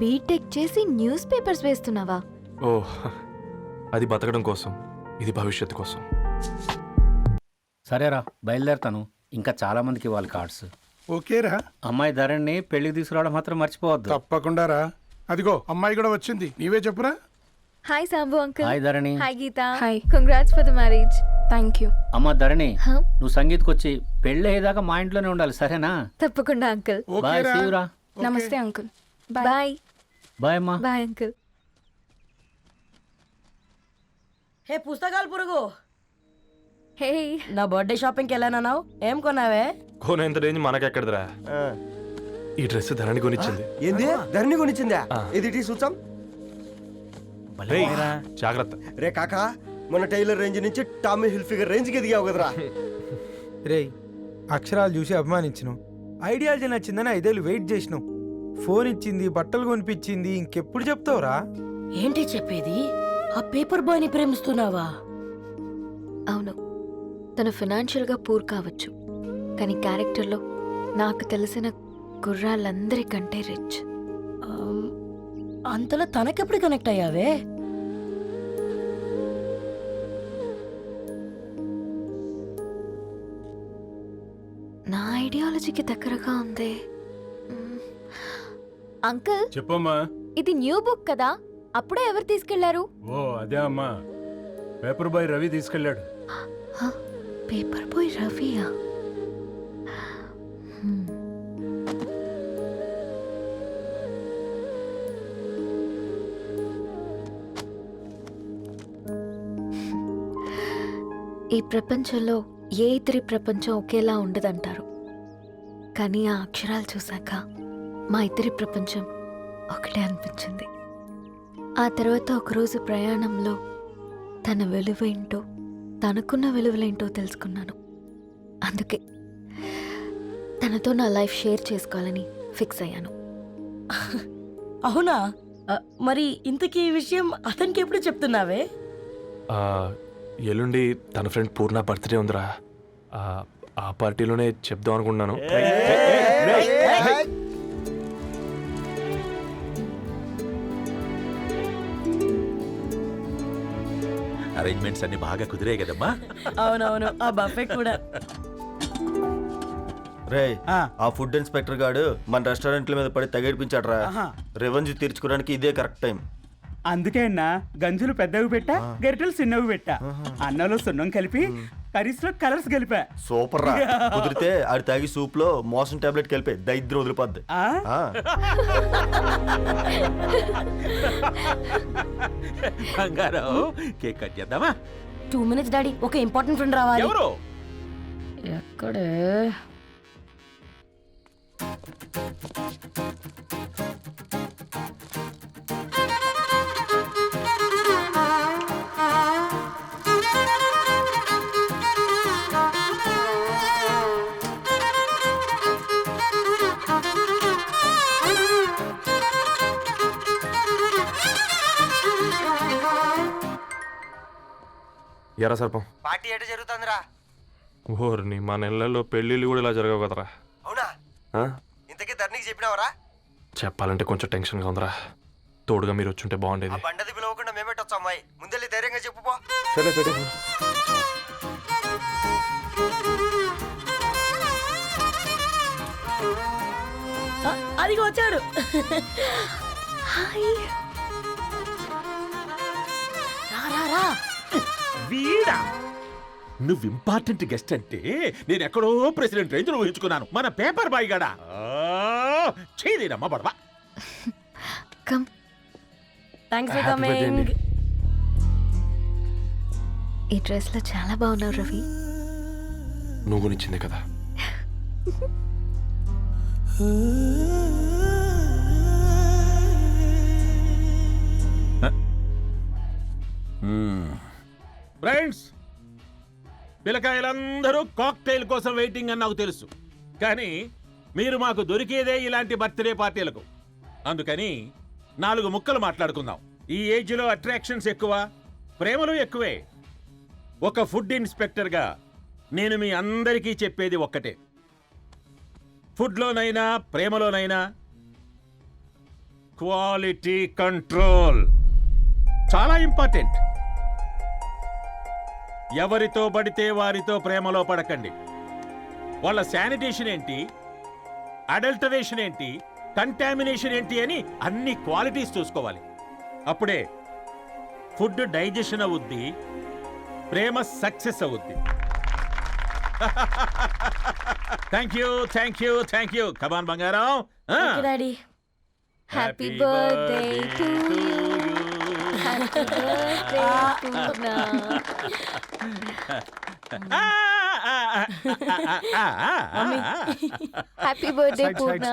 F: బీటెక్ చేసి న్యూస్ పేపర్స్ వేస్తున్నావా?
H: ఓ, అది బతకడం కోసం, ఇది భవిష్యత్తు కోసం.
U: సరేరా, బయలుదేరుతాను. ఇంకా చాలా మందికి ఇవ్వాలి కార్డ్స్.
Q: ఓకేరా.
U: అమ్మాయి ధరణి పెళ్లికి తీసుకురావడం మాత్రం మర్చిపోవద్దు.
Q: తప్పకుండా రా. అదిగో అమ్మాయి కూడా వచ్చింది. నీవే చెప్పురా.
F: Hi Sambu uncle.
U: Hi Dharani.
F: Hi Geetha. Hi. Congrats for the marriage.
A: Thank you.
U: అమ్మ ధరణి, నువ్వు సంగీత్కి వచ్చి పెళ్ళి అయ్యేదాకా మా ఇంట్లోనే ఉండాలి, సరేనా?
F: తప్పకుండా అంకుల్.
U: బాయ్, సీ యు రా.
A: నమస్తే అంకుల్.
F: బాయ్.
U: బాయ్ అమ్మా.
F: Bye uncle.
V: హే పుస్తకాలు పురుగు,
F: హే
V: నా బర్త్డే షాపింగ్కి వెళ్ళానన్నావు, ఏం కొన్నావే?
H: కోనేంత రేంజ్ మనకెక్కడదిరా. ఈ డ్రెస్ ధరణి కొనిచ్చింది.
M: ఏంది? ధరణి కొనిచ్చిందా? ఇది చూసాం.
H: జాగ్రత్త
M: రే కాకా, మన టైలర్ రేంజ్ నుంచి టామీ హిల్ఫిగర్ రేంజ్కి ఎదిగావు కదరా.
N: రే, అక్షరాలు చూసి అభిమానించను, ఐడియాలజీ నచ్చిందని 5 ఏళ్ళు వెయిట్ చేసినావు. ఫోన్ ఇచ్చింది, బట్టలు కొనిపించింది, ఇంకెప్పుడు చెప్తావురా?
V: ఏంటి చెప్పేది? ఆ పేపర్ బాయ్ని ప్రేమిస్తున్నావా?
F: అవును, తను ఫైనాన్షియల్గా పూర్ కావచ్చు, కానీ క్యారెక్టర్లో నాకు తెలిసిన కుర్రాళ్ళందరికంటే రిచ్.
V: అంతలో తనకెప్పుడు కనెక్ట్ అయ్యావే?
F: నా ఐడియాలజీకి దగ్గరగా ఉంది. అంకుల్
O: చెప్పమ్మా.
F: ఇది న్యూ బుక్ కదా, అప్పుడే ఎవరు తీసుకెళ్లారు?
O: ఓ అదే అమ్మా, పేపర్ బాయ్ రవి తీసుకెళ్ళాడు.
F: పేపర్ బాయ్ రవియా? ఈ ప్రపంచంలో ఏ ఇద్దరి ప్రపంచం ఒకేలా ఉండదంటారు, కానీ ఆ అక్షరాలు చూశాక మా ఇద్దరి ప్రపంచం ఒకటే అనిపించింది. ఆ తర్వాత ఒకరోజు ప్రయాణంలో తన విలువేంటో, తనకున్న విలువలేంటో తెలుసుకున్నాను. అందుకే తనతో నా లైఫ్ షేర్ చేసుకోవాలని ఫిక్స్ అయ్యాను.
V: అవునా? మరి ఇంతకీ ఈ విషయం అతనికి ఎప్పుడు చెప్తున్నావే?
H: ఎల్లుండి తన ఫ్రెండ్ పూర్ణ బర్త్డే ఉందిరా. ఆ పార్టీలోనే చెప్దాం అనుకున్నాను.
W: అరేంజ్మెంట్స్ అన్ని బాగా కుదిరే కదమ్మా.
V: అవునవును, ఆ బఫే కూడా.
M: రే, ఆ ఫుడ్ ఇన్స్పెక్టర్ గాడు మన రెస్టారెంట్ల మీద పడి తగేడిపించాడు రా. రెవెన్యూ తీర్చుకోవడానికి ఇదే కరెక్ట్ టైం.
N: అందుకే అన్న గంజులు పెద్దవి పెట్టా, గరిటెలు చిన్నవి పెట్టా, అన్నంలో సున్నం కలిపి కర్రీస్ లో కలర్స్ కలిపా.
M: సూపర్ రా. కుదిరితే ఆడి తాగి సూప్ లో మోషన్ టాబ్లెట్ కలిపే దైద్యం వదిలిపోద్ది.
W: బంగారం, కేక్ కట్ చేద్దామా?
V: 2 minutes డాడీ, ఒక ఇంపార్టెంట్ ఫ్రెండ్ రావాలి.
W: ఎవరు?
V: ఎక్కడే?
H: ఎరా సర్పం,
M: పార్టీ ఎట జరుగుతుందిరా?
H: ఓర్ని మా నెలల్లో పెళ్ళిళ్ళు కూడా ఇలా జరగవు కదరా.
M: అవునా? ఇంతకీ ధరణికి చెప్పినావరా?
H: చెప్పాలంటే కొంచెం టెన్షన్గా ఉందిరా. తోడుగా మీరు వచ్చుంటే బాగుండేది.
M: బండది పిలవకుండా మేమేటొచ్చా అమ్మాయి? ముందెళ్ళి ధైర్యంగా చెప్పుపో.
H: సరే పెట్టే.
V: అదిగో వచ్చాడు.
W: వీడా? నువ్వు ఇంపార్టెంట్ గెస్ట్ అంటే నేను ఎక్కడో ప్రెసిడెంట్ రేంజ్ లో ఊహించుకున్నాను. మన పేపర్ బాయ్ గడా చేయలేదమ్మా బడవా.
F: కమ్.
V: Thanks for coming.
F: ఈ డ్రెస్ లో చాలా బాగున్నావు రవి.
H: నువ్వు కొనిచ్చిందే కదా.
L: ఫ్రెండ్స్,
W: పిల్లకాయలందరూ కాక్టైల్ కోసం వెయిటింగ్ అని నాకు తెలుసు, కానీ మీరు మాకు దొరికేదే ఇలాంటి బర్త్డే పార్టీలకు. అందుకని 4 ముక్కలు మాట్లాడుకుందాం. ఈ ఏజ్లో అట్రాక్షన్స్ ఎక్కువ, ప్రేమలు ఎక్కువే. ఒక ఫుడ్ ఇన్స్పెక్టర్గా నేను మీ అందరికీ చెప్పేది ఒక్కటే, ఫుడ్లోనైనా ప్రేమలోనైనా క్వాలిటీ కంట్రోల్ చాలా ఇంపార్టెంట్. ఎవరితో పడితే వారితో ప్రేమలో పడకండి. వాళ్ళ శానిటేషన్ ఏంటి, అడల్టరేషన్ ఏంటి, కంటామినేషన్ ఏంటి అని అన్ని క్వాలిటీస్ చూసుకోవాలి. అప్పుడే ఫుడ్ డైజెషన్ అవుద్ది, ప్రేమ సక్సెస్ అవుద్ది. Thank you, thank you, thank you. Come on బంగారం.
F: Daddy. Happy birthday to you. Happy birthday Purna. Happy birthday Purna.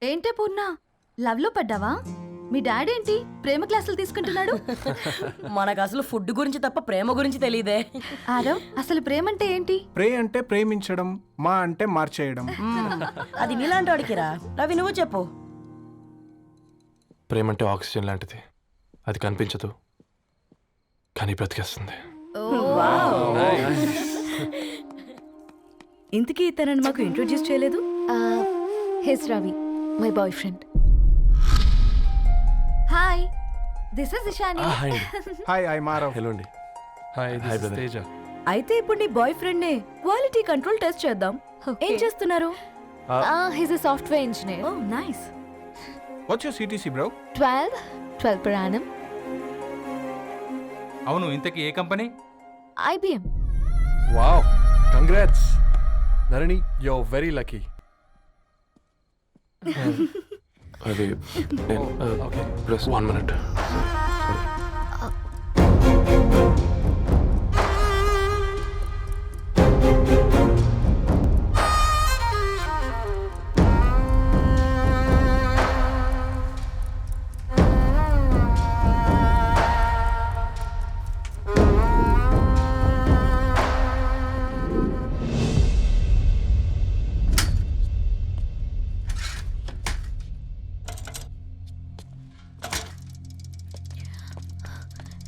B: ఏంటే పూర్ణ, లవ్ లో పడ్డావా? మీ డాడీ ఏంటి ప్రేమ క్లాసులు తీసుకుంటున్నాడు?
V: మనకు అసలు ఫుడ్ గురించి తప్ప ప్రేమ గురించి తెలియదే.
B: ఆరవ్, అసలు ప్రేమ అంటే ఏంటి?
J: ప్రే అంటే ప్రేమించడం, మా అంటే మార్చేయడం.
V: అది నీలాంటి వాడికిరా. రవి నువ్వు చెప్పు.
H: ప్రేమ అంటే ఆక్సిజన్ లాంటిది, అది కనిపించదు కానీ బ్రతికేస్తుంది.
B: ఇంతకీ తనని మాకు ఇంట్రొడ్యూస్ చేయలేదు.
F: He's Ravi, my boyfriend.
B: Hi, this is Ishani.
J: Hi, I Marav.
H: Hello అండి. Hi brother. తేజ.
B: అయితే ఇప్పుడు నీ బాయ్ ఫ్రెండ్ నే క్వాలిటీ కంట్రోల్ టెస్ట్ చేద్దాం. ఏం చేస్తున్నారు?
F: He's a software engineer.
B: Oh nice.
J: What's your CTC bro?
F: 12 per annum.
P: అవును, ఇంతకీ ఏ company?
F: IBM.
H: Wow, congrats Narani, you are very lucky. అది ఓకే, ప్లస్ 1 minute.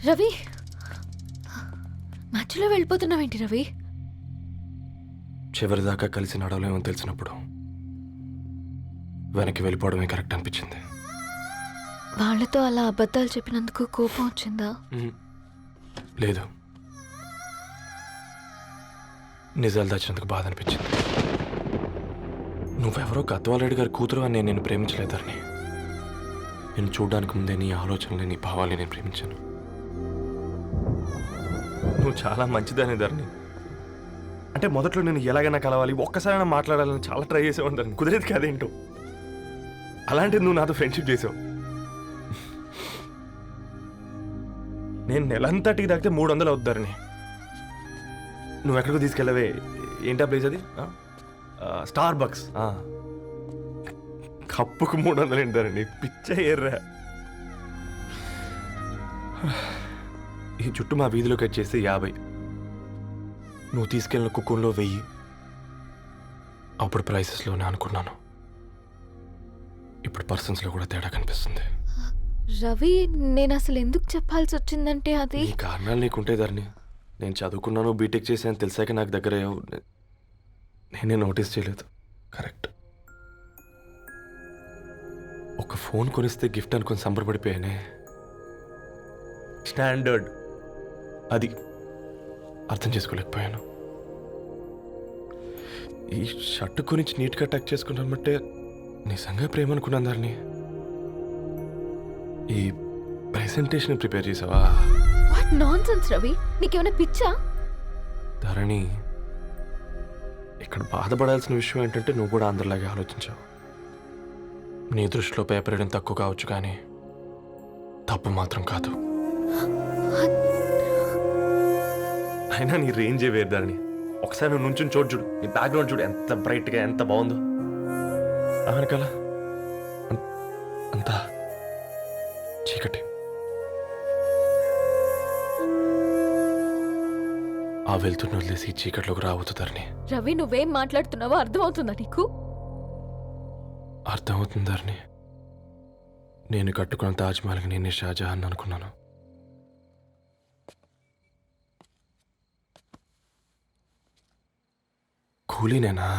F: రవి, మధ్యలో వెళ్ళిపోతున్నావేంటి రవి?
H: చివరిదాకా కలిసి నడవలేమో తెలిసినప్పుడు వెనక్కి వెళ్ళిపోవడమే కరెక్ట్ అనిపించింది.
F: వాళ్ళతో అలా అబద్ధాలు చెప్పినందుకు కోపం వచ్చిందా?
H: లేదు, నిజాలు దాచినందుకు బాధ అనిపించింది. నువ్వెవరో గద్వాలరెడ్డి గారి కూతురు అని నేను ప్రేమించలేదని. నేను చూడడానికి ముందే నీ ఆలోచనలు, నీ భావాలని నేను ప్రేమించాను. నువ్వు చాలా మంచిదని ధరణి. అంటే మొదట్లో నేను ఎలాగైనా కలవాలి, ఒక్కసారైనా మాట్లాడాలని చాలా ట్రై చేసేవాడిని ధరణి. కుదిరేది కాదేంటో. అలాంటిది నువ్వు నాతో ఫ్రెండ్షిప్ చేసావు. నేను నెలంతటికి తాగితే 300 అవుతారని. నువ్వు ఎక్కడికి తీసుకెళ్ళవే? ఏంటా ప్లేస్ అది? Star bucks. కప్పుకు 300 ఏంటారండి, పిచ్చ ఎర్రా. ఈ చుట్టూ మా వీధిలో కట్ చేస్తే 50. నువ్వు తీసుకెళ్ళిన కుక్కర్లో 1000. అప్పుడు ప్రైసెస్లోనే అనుకున్నాను, ఇప్పుడు పర్సన్స్లో కూడా తేడా కనిపిస్తుంది.
F: రవి, నేను అసలు ఎందుకు చెప్పాల్సి వచ్చిందంటే అది
H: ఈ కారణాలు నీకుంటే ధరణి. నేను చదువుకున్నాను, బీటెక్ చేశాను తెలిసాక నాకు దగ్గర నేనే నోటీస్ చేయలేదు. కరెక్ట్. ఒక ఫోన్ కొనిస్తే గిఫ్ట్ అనుకుని సంబరపడిపోయానే. స్టాండర్డ్ అది అర్థం చేసుకోలేకపోయాను. ఈ షర్టు గురించి నీట్గా టక్ చేసుకున్నామంటే నిజంగా ప్రేమ అనుకున్నాను దాన్ని. ఈ ప్రెజెంటేషన్ ప్రిపేర్ చేసావా?
F: వాట్ నాన్సెన్స్ రవి, నీకేమైనా పిచ్చా?
H: ధరణి, ఇక్కడ బాధపడాల్సిన విషయం ఏంటంటే నువ్వు కూడా అందరిలాగే ఆలోచించావు. నీ దృష్టిలో పేపర్ వేయడం తక్కువ కావచ్చు, కానీ తప్పు మాత్రం కాదు. అయినా నీ రేంజే వేరు ధరణి. ఒకసారి నువ్వు నుంచుని చూడు, నీ బ్యాక్గ్రౌండ్ చూడు, ఎంత బ్రైట్గా, ఎంత బాగుందో. వెనకాల అంతా చీకటి. ఆ వెళ్తున్న వదిలేసి చీకట్లోకి రాబోతుందని
F: రవి నువ్వేం మాట్లాడుతున్నావో అర్థమవుతుందా నీకు?
H: అర్థమవుతుందని నేను కట్టుకున్న తాజ్మహల్కి నేనే షాజహాన్ అనుకున్నాను. కూలీనేనా?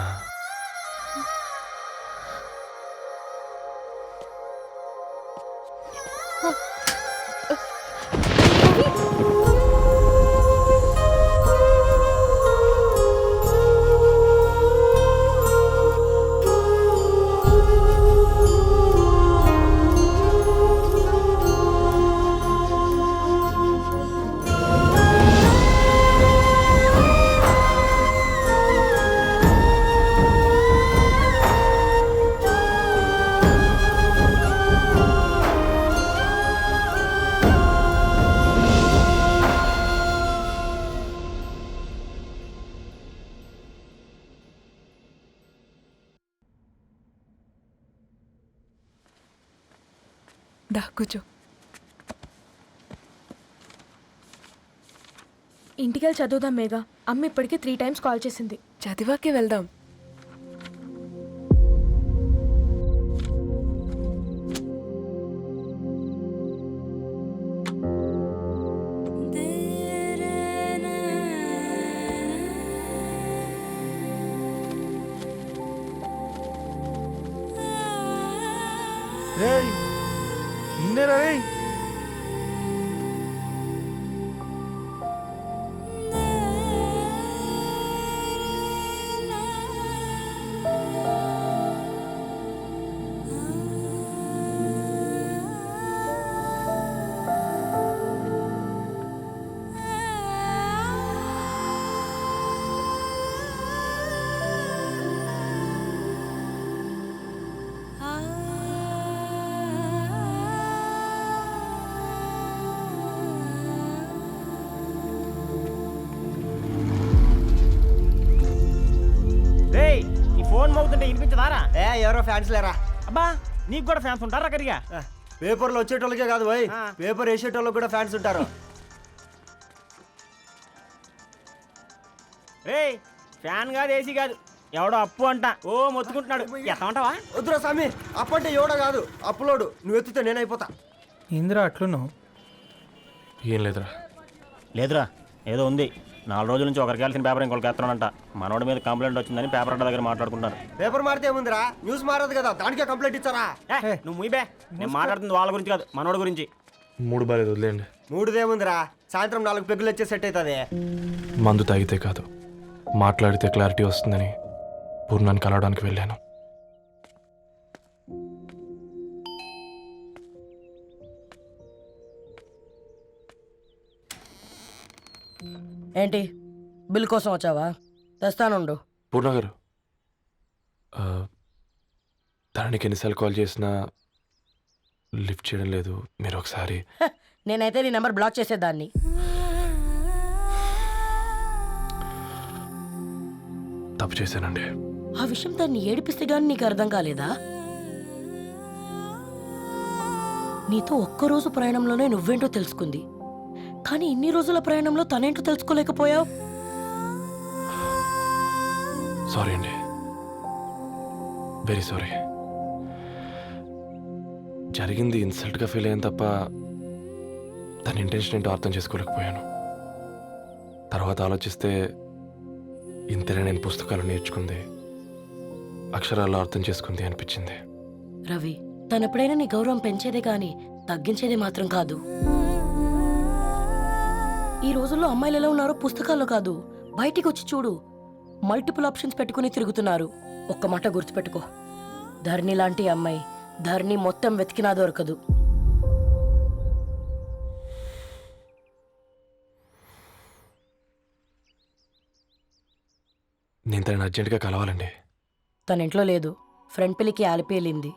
E: దా కూర్చో.
A: ఇంటికెళ్ళి చదువుదాం మేఘా. అమ్మ ఇప్పటికే 3 times కాల్ చేసింది.
E: చదివాకే వెళ్దాం.
M: ఫోన్ మోగుతుంటే వినిపించదారా? ఎవరో ఫ్యాన్స్ లేరా? అబ్బా నీకు కూడా ఫ్యాన్స్ ఉంటారా? కరిగా పేపర్లో వచ్చేటోళ్ళకే కాదు పోయి, పేపర్ వేసేటోళ్ళకి కూడా ఫ్యాన్స్ ఉంటారు. రే ఫ్యాన్ కాదు, ఏసీ కాదు, ఎవడో అప్పు అంట ఓ మొత్తుకుంటున్నాడు. ఎత్తమంటావా? వద్దురా స్వామి, అప్పు అంటే ఎవడో కాదు, అప్పులోడు. నువ్వు ఎత్తుతే నేనైపోతా.
N: ఇంద్రా అట్లున్నావు?
H: ఏం లేదురా.
M: లేదురా ఏదో ఉంది. 4 రోజుల నుంచి ఒకరికి వెళ్ళిన పేపర్ ఇంకొకరికి ఎత్తనంట. మనోడి మీద కంప్లైంట్ వచ్చిందని పేపర్ అడ్డ దగ్గర మాట్లాడుకుంటారు. పేపర్ మారితే ముందురా, న్యూస్ మారదు కదా, దానికే కంప్లైంట్ ఇచ్చారా? నువ్వు ముయ్యబే, నేను మాట్లాడుతుంది వాళ్ళ గురించి కాదు, మనోడి గురించి.
H: 3 బాలేదు, వదిలేండి.
M: 3దేముందిరా, సాయంత్రం 4 పెగ్గులు వచ్చే సెట్ అవుతుంది.
H: మందు తాగితే కాదు, మాట్లాడితే క్లారిటీ వస్తుందని పూర్ణాన్ని కలవడానికి వెళ్ళాను.
V: ఏంటి బిల్ కోసం వచ్చావా? తెస్తానుండు.
H: పూర్ణ గారు, తనకి ఎన్నిసార్లు కాల్ చేసినా లిఫ్ట్ చేయడం లేదు. మీరు ఒకసారి.
V: నేనైతే నీ నెంబర్ బ్లాక్ చేసేదాన్ని.
H: తప్పు చేశానండి.
V: ఆ విషయం దాన్ని ఏడిపిస్తే గానీ నీకు అర్థం కాలేదా? నీతో ఒక్కరోజు ప్రయాణంలోనే నువ్వేంటో తెలుసుకుంది, కానీ ఇన్ని రోజుల ప్రయాణంలో తనేంటో తెలుసుకోలేకపోయావు.
H: సారీ అండి, వెరీ సారీ. జరిగింది ఇన్సల్ట్గా ఫీల్ అయ్యాను తప్ప తన ఇంటెన్షన్ ఏంటో అర్థం చేసుకోలేకపోయాను. తర్వాత ఆలోచిస్తే ఇంతనే నేను పుస్తకాలు నేర్చుకుంది, అక్షరాల్లో అర్థం చేసుకుంది అనిపించింది.
V: రవి, తనెప్పుడైనా నీ గౌరవం పెంచేదే కానీ తగ్గించేదే మాత్రం కాదు. ఈ రోజుల్లో అమ్మాయిలు ఎలా ఉన్నారో పుస్తకాల్లో కాదు, బయటికి వచ్చి చూడు. మల్టిపుల్ ఆప్షన్స్ పెట్టుకుని తిరుగుతున్నారు. ఒక్క మాట గుర్తుపెట్టుకో, ధరణి లాంటి అమ్మాయి ధరణి మొత్తం వెతికినా దొరకదు.
H: నేను తనని అర్జెంటుగా కలవాలండి.
V: తన ఇంట్లో లేదు, ఫ్రెండ్ పెళ్ళికి ఆలిపేలింది.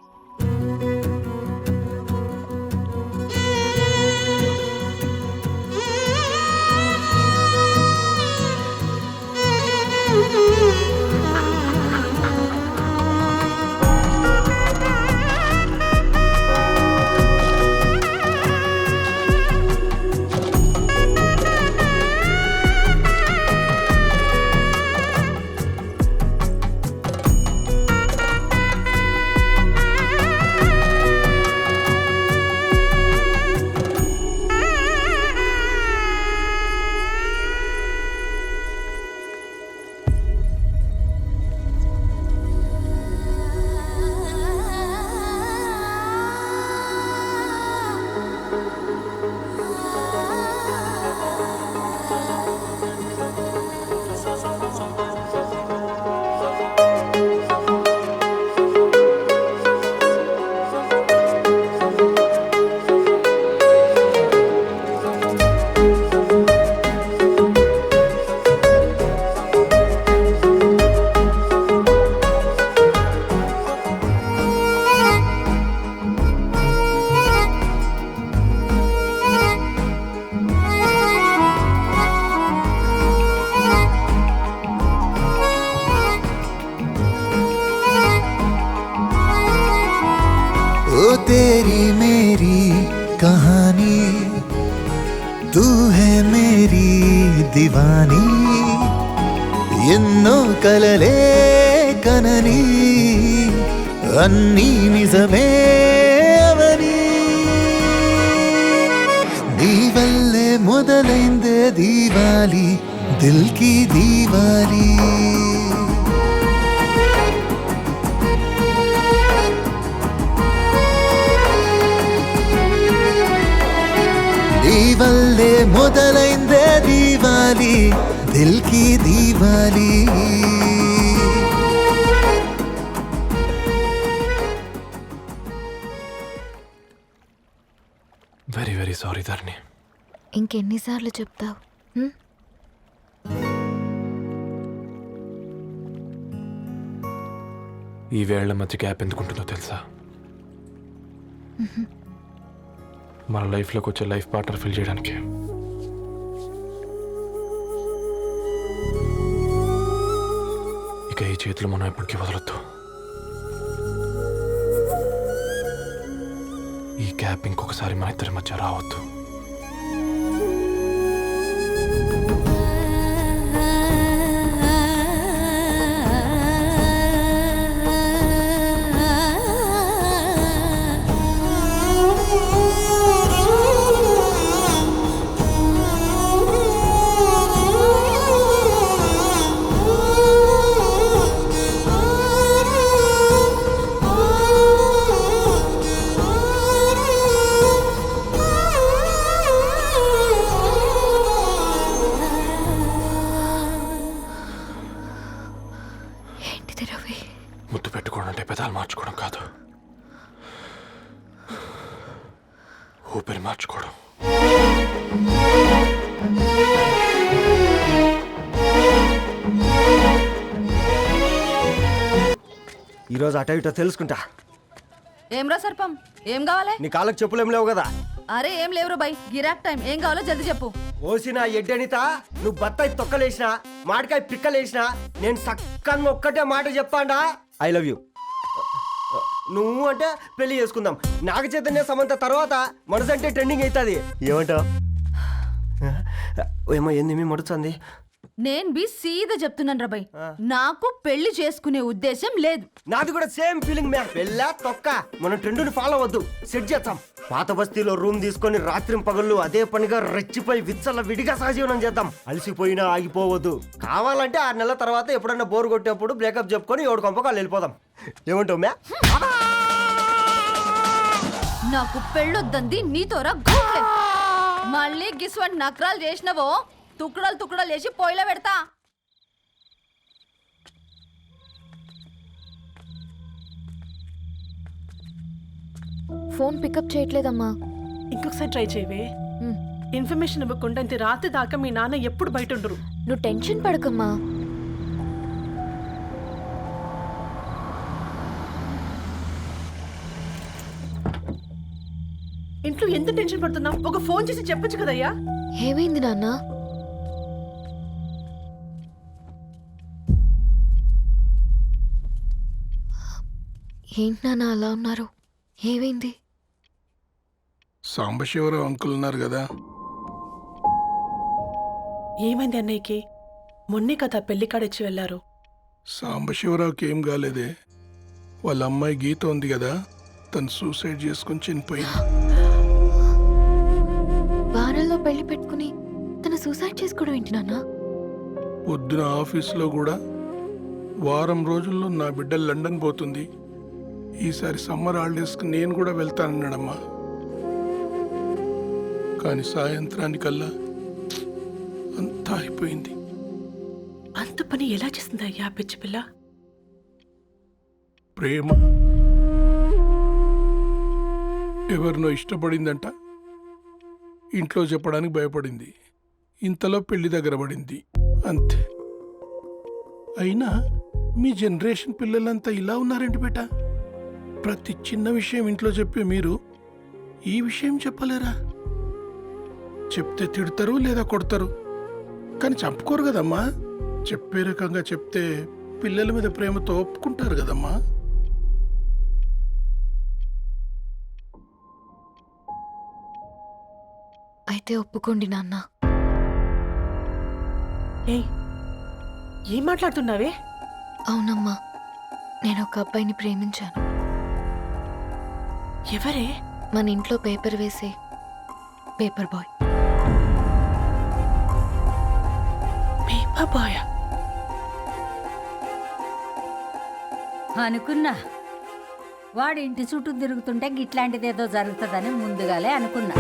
D: तेरी मेरी कहानी, तू है मेरी दीवानी, ఎన్నో కలలే కనని అన్నీ నిజమే అవని, నీ వల్లే మొదలైందే దీవాలి, దిల్ కి దీవాలి. నీ వల్లే మొదలైందే దీవాలి, దిల్ కి దీవాలి.
H: వెరీ వెరీ సారీ ధరణి.
F: ఇంకెన్నిసార్లు చెప్తావు?
H: ఈ వేళ్ల మధ్య గ్యాప్ ఎందుకుంటుందో తెలుసా? మన లైఫ్లోకి వచ్చే లైఫ్ పార్ట్నర్ ఫిల్ చేయడానికి. ఇక ఈ చేతులు మనం ఎప్పటికీ వదలొద్దు. ఈ గ్యాప్ ఇంకొకసారి మన ఇద్దరి మధ్య రావద్దు. ముద్దు పెట్టుకోవడం అంటే పెదాలు మార్చుకోవడం కాదు, ఊపిరి మార్చుకోవడం.
I: ఈరోజు అటో ఇటో తెలుసుకుంటా.
B: ఏమ్రా సర్పం, ఏం కావాలి?
I: నీ కాళ్ళకి చెప్పులు ఏం లేవు కదా?
B: అరే ఏం లేవురా బై, గిరాక్ టైం. ఏం కావాలో జల్దీ చెప్పు.
I: ఓసిన ఎడ్డనిత, నువ్వు బత్తాయి తొక్కలేసినా మాడికాయ పిక్కలేసినా నేను సక్కన్న ఒక్కటే మాట చెప్పాడా, ఐ లవ్ యూ. నువ్వు అంటే పెళ్లి చేసుకుందాం. నాగ చైతన్య సమంత తర్వాత మనసు అంటే ట్రెండింగ్ అవుతుంది. ఏమంటావు? ఏమో ఏంది మడుతుంది?
B: నేను బి సీదా చెప్తున్నాను రాబాయ్, నాకు పెళ్లి చేసుకునే ఉద్దేశం లేదు.
I: నాది కూడా సేమ్ ఫీలింగ్ మ్యా. పెళ్ళా తొక్క, మనం ట్రెండ్ని ఫాలో అవద్దు, సెట్ చేద్దాం. పాత బస్తీలో రూమ్ తీసుకొని రాత్రి పగళ్ళు అదే పనిగా రెచ్చిపోయి విచ్చల విడిగా సహజీవనం చేద్దాం. అలసిపోయినా ఆగిపోవద్దు. కావాలంటే 6 నెలల తర్వాత ఎప్పుడన్నా బోర్ కొట్టేప్పుడు బ్రేకప్ చెప్పుకొని 7 కొంపకాలు వెళ్ళిపోదాం. ఏమంటావు మ్యా?
B: నాకు పెళ్ళొద్దంది నీతోరా గోలే. మళ్ళీ గిస్వంటి నకరాలు చేసినవో తుక్కడలు తుక్కడలు వేసి పొయ్యిలో పెడతా.
F: ఫోన్ పికప్ చేయట్లేదమ్మా.
T: ఇంకొకసారి ట్రై చేయవే. ఇన్ఫర్మేషన్ ఇవ్వకుండా ఇంత రాత్రి దాకా మీ నాన్న ఎప్పుడు బయట ఉండరు.
F: నువ్వు టెన్షన్ పడకమ్మా.
T: ఇంట్లో ఎంత టెన్షన్ పడుతున్నావు? ఒక ఫోన్ చేసి చెప్పొచ్చు కదయ్యా.
F: ఏమైంది నాన్న? ఏంటి నాన్న అలా ఉన్నారు? ఏమైంది?
Q: సాంబశివరావు అంకుల్ ఉన్నారు కదా,
T: ఏమైంది అన్నయ్యకి? మొన్నే కదా పెళ్లి కాడొచ్చి వెళ్ళారు.
Q: సాంబశివరావుకి ఏం కాలేదే. వాళ్ళ అమ్మాయి గీత ఉంది కదా, తను సూసైడ్ చేసుకుని చనిపోయింది.
F: వారంలో పెళ్లి పెట్టుకుని తను సూసైడ్ చేసుకోవడం ఏంటి నాన్న?
Q: పొద్దున ఆఫీసులో కూడా వారం రోజుల్లో నా బిడ్డ లండన్ పోతుంది, ఈసారి సమ్మర్ హాలిడేస్కి నేను కూడా వెళ్తానన్నాడమ్మా. కానీ సాయంత్రానికల్లా అంతా అయిపోయింది.
T: అంత పని ఎలా చేసింది అయ్యా పిచ్చి పిల్ల?
Q: ప్రేమ ఎవరినో ఇష్టపడిందంట, ఇంట్లో చెప్పడానికి భయపడింది. ఇంతలో పెళ్లి దగ్గర పడింది, అంతే. అయినా మీ జనరేషన్ పిల్లలంతా ఇలా ఉన్నారేంటి బేట? ప్రతి చిన్న విషయం ఇంట్లో చెప్పే మీరు ఈ విషయం చెప్పలేరా? చెప్తే తిడతారు లేదా కొడతారు, కానీ చంపుకోరు కదమ్మా. చెప్పే రకంగా చెప్తే పిల్లల మీద ప్రేమతో ఒప్పుకుంటారు కదమ్మా.
F: అయితే ఒప్పుకోండి నాన్న.
T: ఏయ్ ఏం మాట్లాడుతున్నావే?
F: అవునమ్మా, నేను ఒక అబ్బాయిని ప్రేమించాను.
T: ఎవరే?
F: మన ఇంట్లో పేపర్ వేసే పేపర్ బాయ్.
T: Paper boy?
C: అనుకున్నా వాడి ఇంటి చుట్టూ తిరుగుతుంటే గిట్లాంటిదేదో జరుగుతుందని ముందుగాలే అనుకున్నా.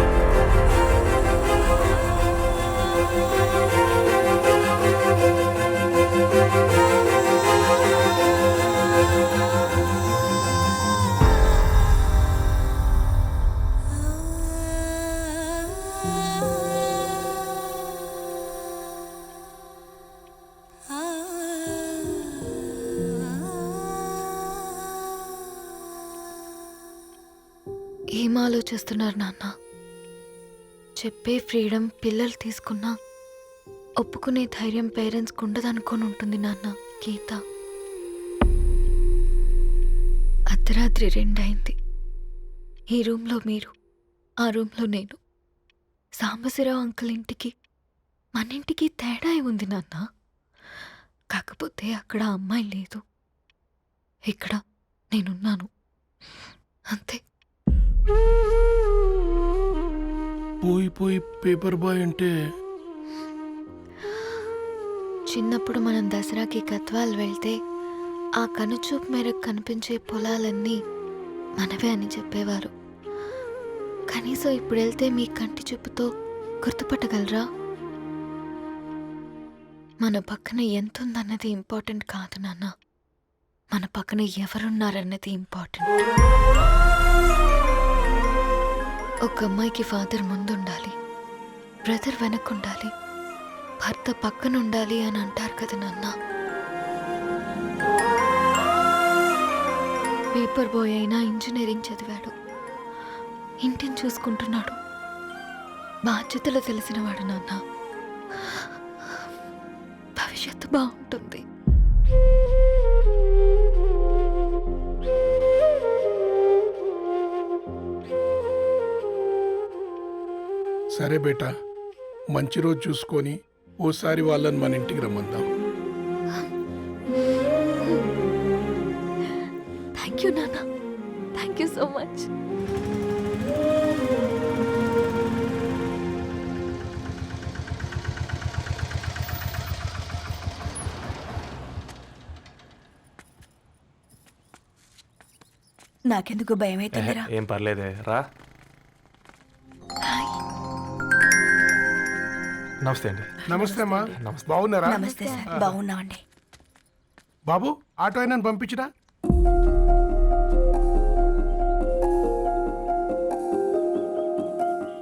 F: ఏం ఆలోచిస్తున్నారు నాన్న? చెప్పే ఫ్రీడమ్ పిల్లలు తీసుకున్నా ఒప్పుకునే ధైర్యం పేరెంట్స్కి ఉండదనుకొని ఉంటుంది నాన్న. గీత, అర్ధరాత్రి 2 అయింది. ఈ రూమ్లో మీరు, ఆ రూమ్లో నేను. సాంబశివరావు అంకుల్ ఇంటికి మన ఇంటికి తేడా ఉంది నాన్న. కాకపోతే అక్కడ అమ్మాయి లేదు, ఇక్కడ నేనున్నాను, అంతే.
Q: పోయి పేపర్ బాయ్ అంటే
F: చిన్నప్పుడు మనం దసరాకి గద్వాల్ వెళ్తే ఆ కనుచూపు మేరకు కనిపించే పొలాలన్నీ మనవే అని చెప్పేవారు. కనీసం ఇప్పుడు వెళ్తే మీ కంటి చూపుతో గుర్తుపట్టగలరా? మన పక్కన ఎంతుందన్నది ఇంపార్టెంట్ కాదు నాన్న, మన పక్కన ఎవరున్నారన్నది ఇంపార్టెంట్. ఒక అమ్మాయికి ఫాదర్ ముందుండాలి, బ్రదర్ వెనక్కుండాలి, భర్త పక్కన ఉండాలి అని అంటారు కదా నాన్న. పేపర్ బాయ్ అయినా ఇంజనీరింగ్ చదివాడు, ఇంటిని చూసుకుంటున్నాడు, బాధ్యతలు తెలిసినవాడు నాన్న. భవిష్యత్తు బాగుంటుంది.
Q: సరే బేటా, మంచి రోజు చూసుకొని ఓసారి వాళ్ళని మన ఇంటికి రమ్మందాం.
F: థ్యాంక్ యూ నాన్న, థ్యాంక్ యూ సో మచ్.
G: నాకెందుకు భయం అవుతుందిరా.
H: ఏం పర్లేదే, రా. నమస్తే అండి.
Q: నమస్తే అమ్మా. బాగున్నారా?
G: నమస్తే సార్, బాగున్నామండి.
Q: బాబు, ఆటో అయినా పంపించరా?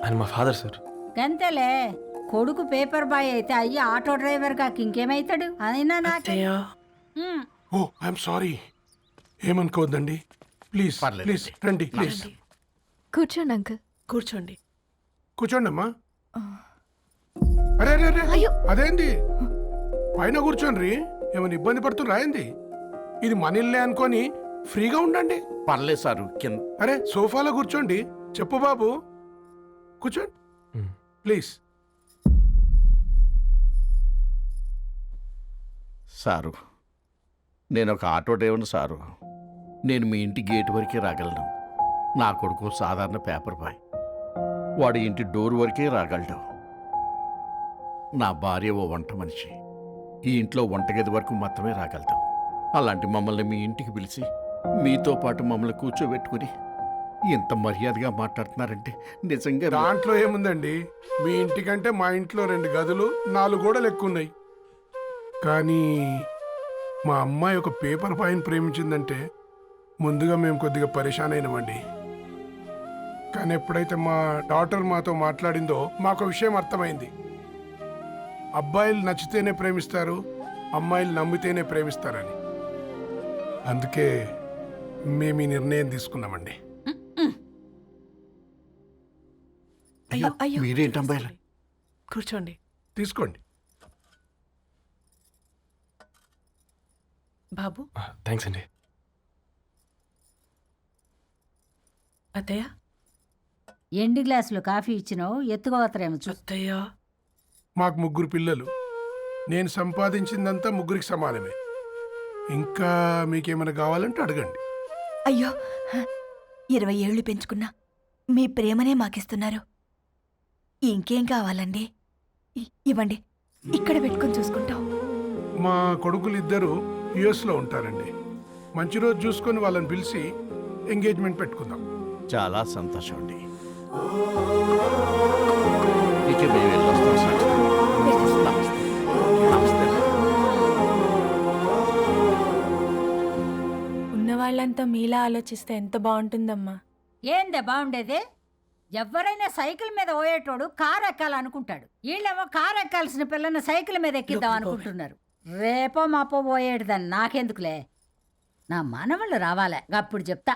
H: ఆయన మా ఫాదర్ సార్.
C: గంతేలే, కొడుకు పేపర్ బాయ్ అయితే అయ్యి ఆటో డ్రైవర్ కాక ఇంకేమైతాడు? అయినా నాకు
Q: ఓ ఐఎమ్ సారీ, ఏమనుకోవద్దండి. ప్లీజ్ ప్లీజ్ రండి, ప్లీజ్
F: కూర్చోండి అంకుల్.
T: కూర్చోండి.
Q: కూర్చోండి అమ్మా. అరే అరే అరే, అదేంది పైన కూర్చోండి? ఏమైనా ఇబ్బంది పడుతున్నా ఏంది? ఇది మన ఇల్లే అనుకొని ఫ్రీగా ఉండండి.
K: పర్లేదు సారు,
Q: అరే సోఫాలో కూర్చోండి. చెప్పు బాబు, కూర్చోండి ప్లీజ్.
K: సారు, నేను ఒక ఆటో డ్రైవర్ని సారు. నేను మీ ఇంటి గేట్ వరకే రాగలను. నా కొడుకు సాధారణ పేపర్ బాయ్, వాడి ఇంటి డోర్ వరకే రాగలడు. నా భార్య ఓ వంట మనిషి, ఈ ఇంట్లో వంటగది వరకు మాత్రమే రాగలదు. అలాంటి మమ్మల్ని మీ ఇంటికి పిలిచి మీతో పాటు మమ్మల్ని కూర్చోబెట్టుకుని ఎంత మర్యాదగా మాట్లాడుతున్నారంటే నిజంగా.
Q: దాంట్లో ఏముందండి, మీ ఇంటికంటే మా ఇంట్లో 2 గదులు 4 గోడలు ఎక్కువ ఉన్నాయి. కానీ మా అమ్మాయి ఒక పేపర్ బాయ్ని ప్రేమించిందంటే ముందుగా మేము కొద్దిగా పరేషాన్ అయినామండి. కానీ ఎప్పుడైతే మా డాటర్ మాతో మాట్లాడిందో మాకు విషయం అర్థమైంది. అబ్బాయిలు నచ్చితేనే ప్రేమిస్తారు, అమ్మాయిలు నమ్మితేనే ప్రేమిస్తారని. అందుకే మేము ఈ నిర్ణయం తీసుకున్నామండి.
T: అయ్యో అయ్యో,
K: మీరేంటి అమ్మాయిలు?
T: కూర్చోండి.
Q: తీసుకోండి
T: బాబు.
H: థ్యాంక్స్ అండి.
T: అత్తయ్య,
C: ఎండి గ్లాసులో కాఫీ ఇచ్చినావు ఎత్తుకోవతరేమో
T: అత్తయ్యా
Q: మాకు 3 పిల్లలు. నేను సంపాదించిందంతా 3కి సమానమే. ఇంకా మీకేమైనా కావాలంటే అడగండి.
G: అయ్యో 20 ఏళ్ళు పెంచుకున్నా మీ ప్రేమనే మాకిస్తున్నారు. ఇంకేం కావాలండి? ఇవ్వండి, ఇక్కడ పెట్టుకొని చూసుకుంటాం.
Q: మా కొడుకులు ఇద్దరు యుఎస్లో ఉంటారండి. మంచి రోజు చూసుకొని వాళ్ళని పిలిచి ఎంగేజ్మెంట్ పెట్టుకుందాం.
K: చాలా సంతోషం అండి. ఇక మేము వెళ్ళొస్తాం సార్. నమస్తే. నమస్తే.
A: ఉన్న వాళ్ళంతా మీలా ఆలోచిస్తే ఎంత బాగుంటుందమ్మా.
C: ఏందే బాగుండేది? ఎవరైనా సైకిల్ మీద పోయేటోడు కారు ఎక్కాలనుకుంటాడు. వీళ్ళేమో కారు ఎక్కాల్సిన పిల్లని సైకిల్ మీద ఎక్కిద్దాం అనుకుంటున్నారు. రేపో మాపో పోయేటిదని నాకెందుకులే, నా మనవళ్ళు రావాలే, అప్పుడు చెప్తా.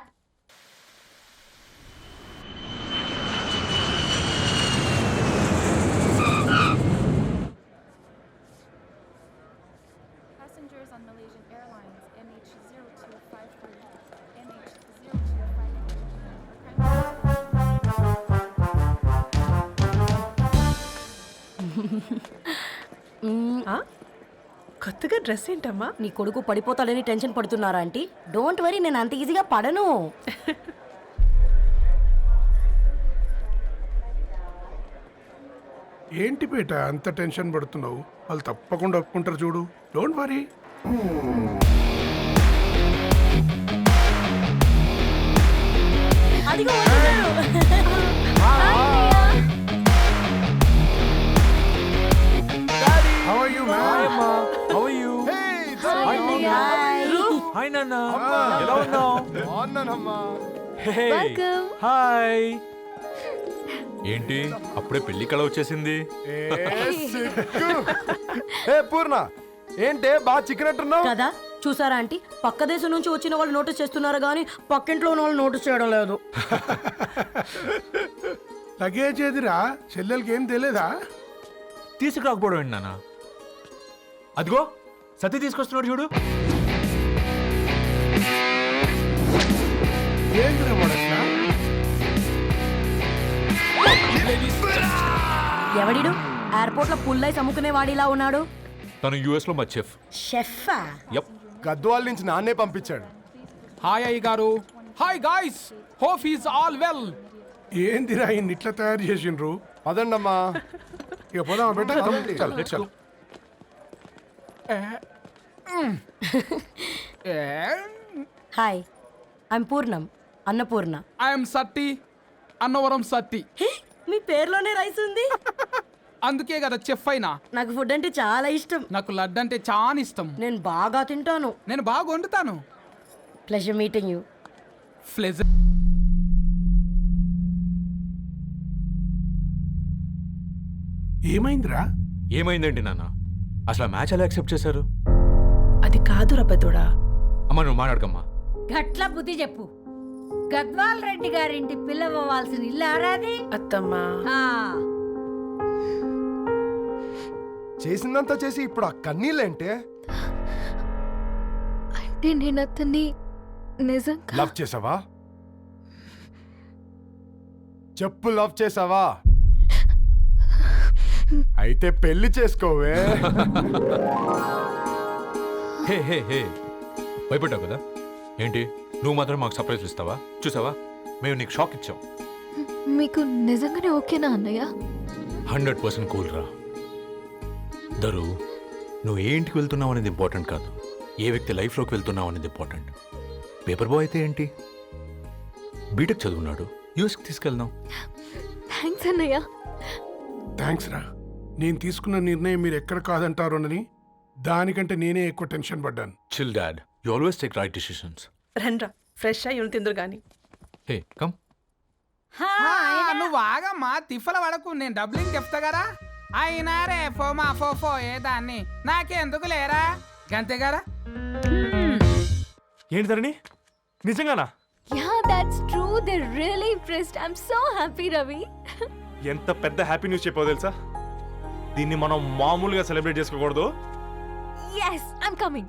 T: కొత్తగా డ్రెస్ ఏంటమ్మా?
V: నీ కొడుకు పడిపోతాడని టెన్షన్ పడుతున్నారా ఆంటీ? డోంట్ వరీ, నేను అంత ఈజీగా పడను.
Q: ఏంటి పేట అంత టెన్షన్ పడుతున్నావు? వాళ్ళు తప్పకుండా ఒప్పుకుంటారు చూడు. Don't worry.
V: అదిగో వస్తున్నారు.
Q: How are you, man?
P: How are you? Hi నాన్న, ఎలా ఉన్నావు? హాయ్. ఏంటి అప్పుడే పెళ్లి కళ వచ్చేసింది?
R: పూర్ణ ఏంటే బాగా చిక్కినట్టున్నావు
V: కదా, చూసారా ఆంటీ? పక్క దేశం నుంచి వచ్చిన వాళ్ళు నోటీస్ చేస్తున్నారు కానీ పక్కింట్లో ఉన్న వాళ్ళు నోటీస్ చేయడం లేదు.
Q: లగేజ్ ఏదిరా? చెల్లెలకి ఏం తెలియదా?
P: తీసుకురాకపోవడం ఏంటి నాన్న? అదిగో సతీ తీసుకొస్తున్నాడు చూడు.
Q: ఏంటిరా మొదట్లా?
V: ఎవడిడు ఎయిర్పోర్ట్ లో పుల్లైస్ అమ్ముకునే వాడిలా ఉన్నాడు?
P: తను యుఎస్ లో మా చెఫ్.
V: షెఫా?
P: యప్.
R: గద్వాల నుంచి నాన్నే పంపించాడు.
J: హాయ్ అయ్య గారు. Hi guys, hope is all well.
Q: ఏందిరా ఇన్ని ఇట్లా తయారు చేసిండ్రు?
R: పదండమ్మా.
Q: ఇక పోదామా బెట్ట? చల్ చల్.
V: హాయ్, ఐఎమ్ పూర్ణం, అన్నపూర్ణ.
J: ఐఎమ్ సత్తి, అన్నవరం సత్తి.
V: మీ పేరులోనే రైస్ ఉంది.
J: అందుకే కదా చెఫ్ అయినా.
V: నాకు ఫుడ్ అంటే చాలా ఇష్టం.
J: నాకు లడ్డు అంటే చాలా ఇష్టం.
V: నేను బాగా తింటాను.
J: నేను బాగా వండుతాను.
V: Pleasure meeting you.
J: ప్లెజర్.
Q: ఏమైందిరా?
P: ఏమైందేంటి నాన్న? అసలు మ్యాచ్ ఎలా యాక్సెప్ట్ చేశారు?
T: అది కాదు రబ్బతోడా.
P: అమ్మ నువ్వు మాట్లాడకమ్మా.
C: గట్ల బుద్ధి చెప్పు. గద్వాల్ రెడ్డి గారింటి పిల్లవ్వాల్సిన ఇల్లు ఆరాది.
T: అత్తమ్మా
R: చేసిందంతా చేసి ఇప్పుడు ఆ కన్నీళ్ళేంటే?
F: అంటే నేను అతన్ని నిజంగా
R: లవ్ చేసావా? చెప్పు, లవ్ చేసావా? అయితే పెళ్లి చేసుకోవే.
P: హే హే హే, భయపడ్డావు కదా? ఏంటి నువ్వు మాత్రం మాకు సర్ప్రైజ్ ఇస్తావా? చూసావా, మేము నీకు షాక్ ఇచ్చాం.
F: మీకు నిజంగానే ఓకేనా అన్నయ్య?
P: 100% కూల్ రా. దరు, నువ్వు ఏ ఇంటికి వెళ్తున్నావు అనేది ఇంపార్టెంట్ కాదు, ఏ వ్యక్తి లైఫ్లోకి వెళ్తున్నావు అనేది ఇంపార్టెంట్. పేపర్ బాయ్ అయితే ఏంటి, బీటెక్ చదువున్నాడు, యూఎస్కి తీసుకెళ్దాం.
F: థ్యాంక్స్ అన్నయ్య.
Q: థ్యాంక్స్ రా. నేను తీసుకున్న నిర్ణయం మీరు ఎక్కడ కాదంటారోనని దానికంటే నేనే ఎక్కువ టెన్షన్ పడ్డాను.
P: Chill dad, you always take right decisions.
T: రండ్రా, ఫ్రెష్ అయ్యి తిందురు గాని.
P: Hey come.
J: నువ్వు ఆగమ్మా, తిఫల పడకు, నేను డబ్లింగ్ చెప్తా కదా. అయినా రే ఫోమా ఫోఫో ఏ దాన్ని నాకెందుకు లేరా గంతే కదా.
P: ఏంటి ధరణి, నిజంగానా?
F: Yeah, that's true. They're really impressed. I'm so happy, Ravi.
H: ఎంత పెద్ద హ్యాపీ న్యూస్ చెప్పావు తెలుసా? దీన్ని మనం మామూలుగా సెలబ్రేట్ చేసుకోకూడదు.
F: Yes, I'm coming.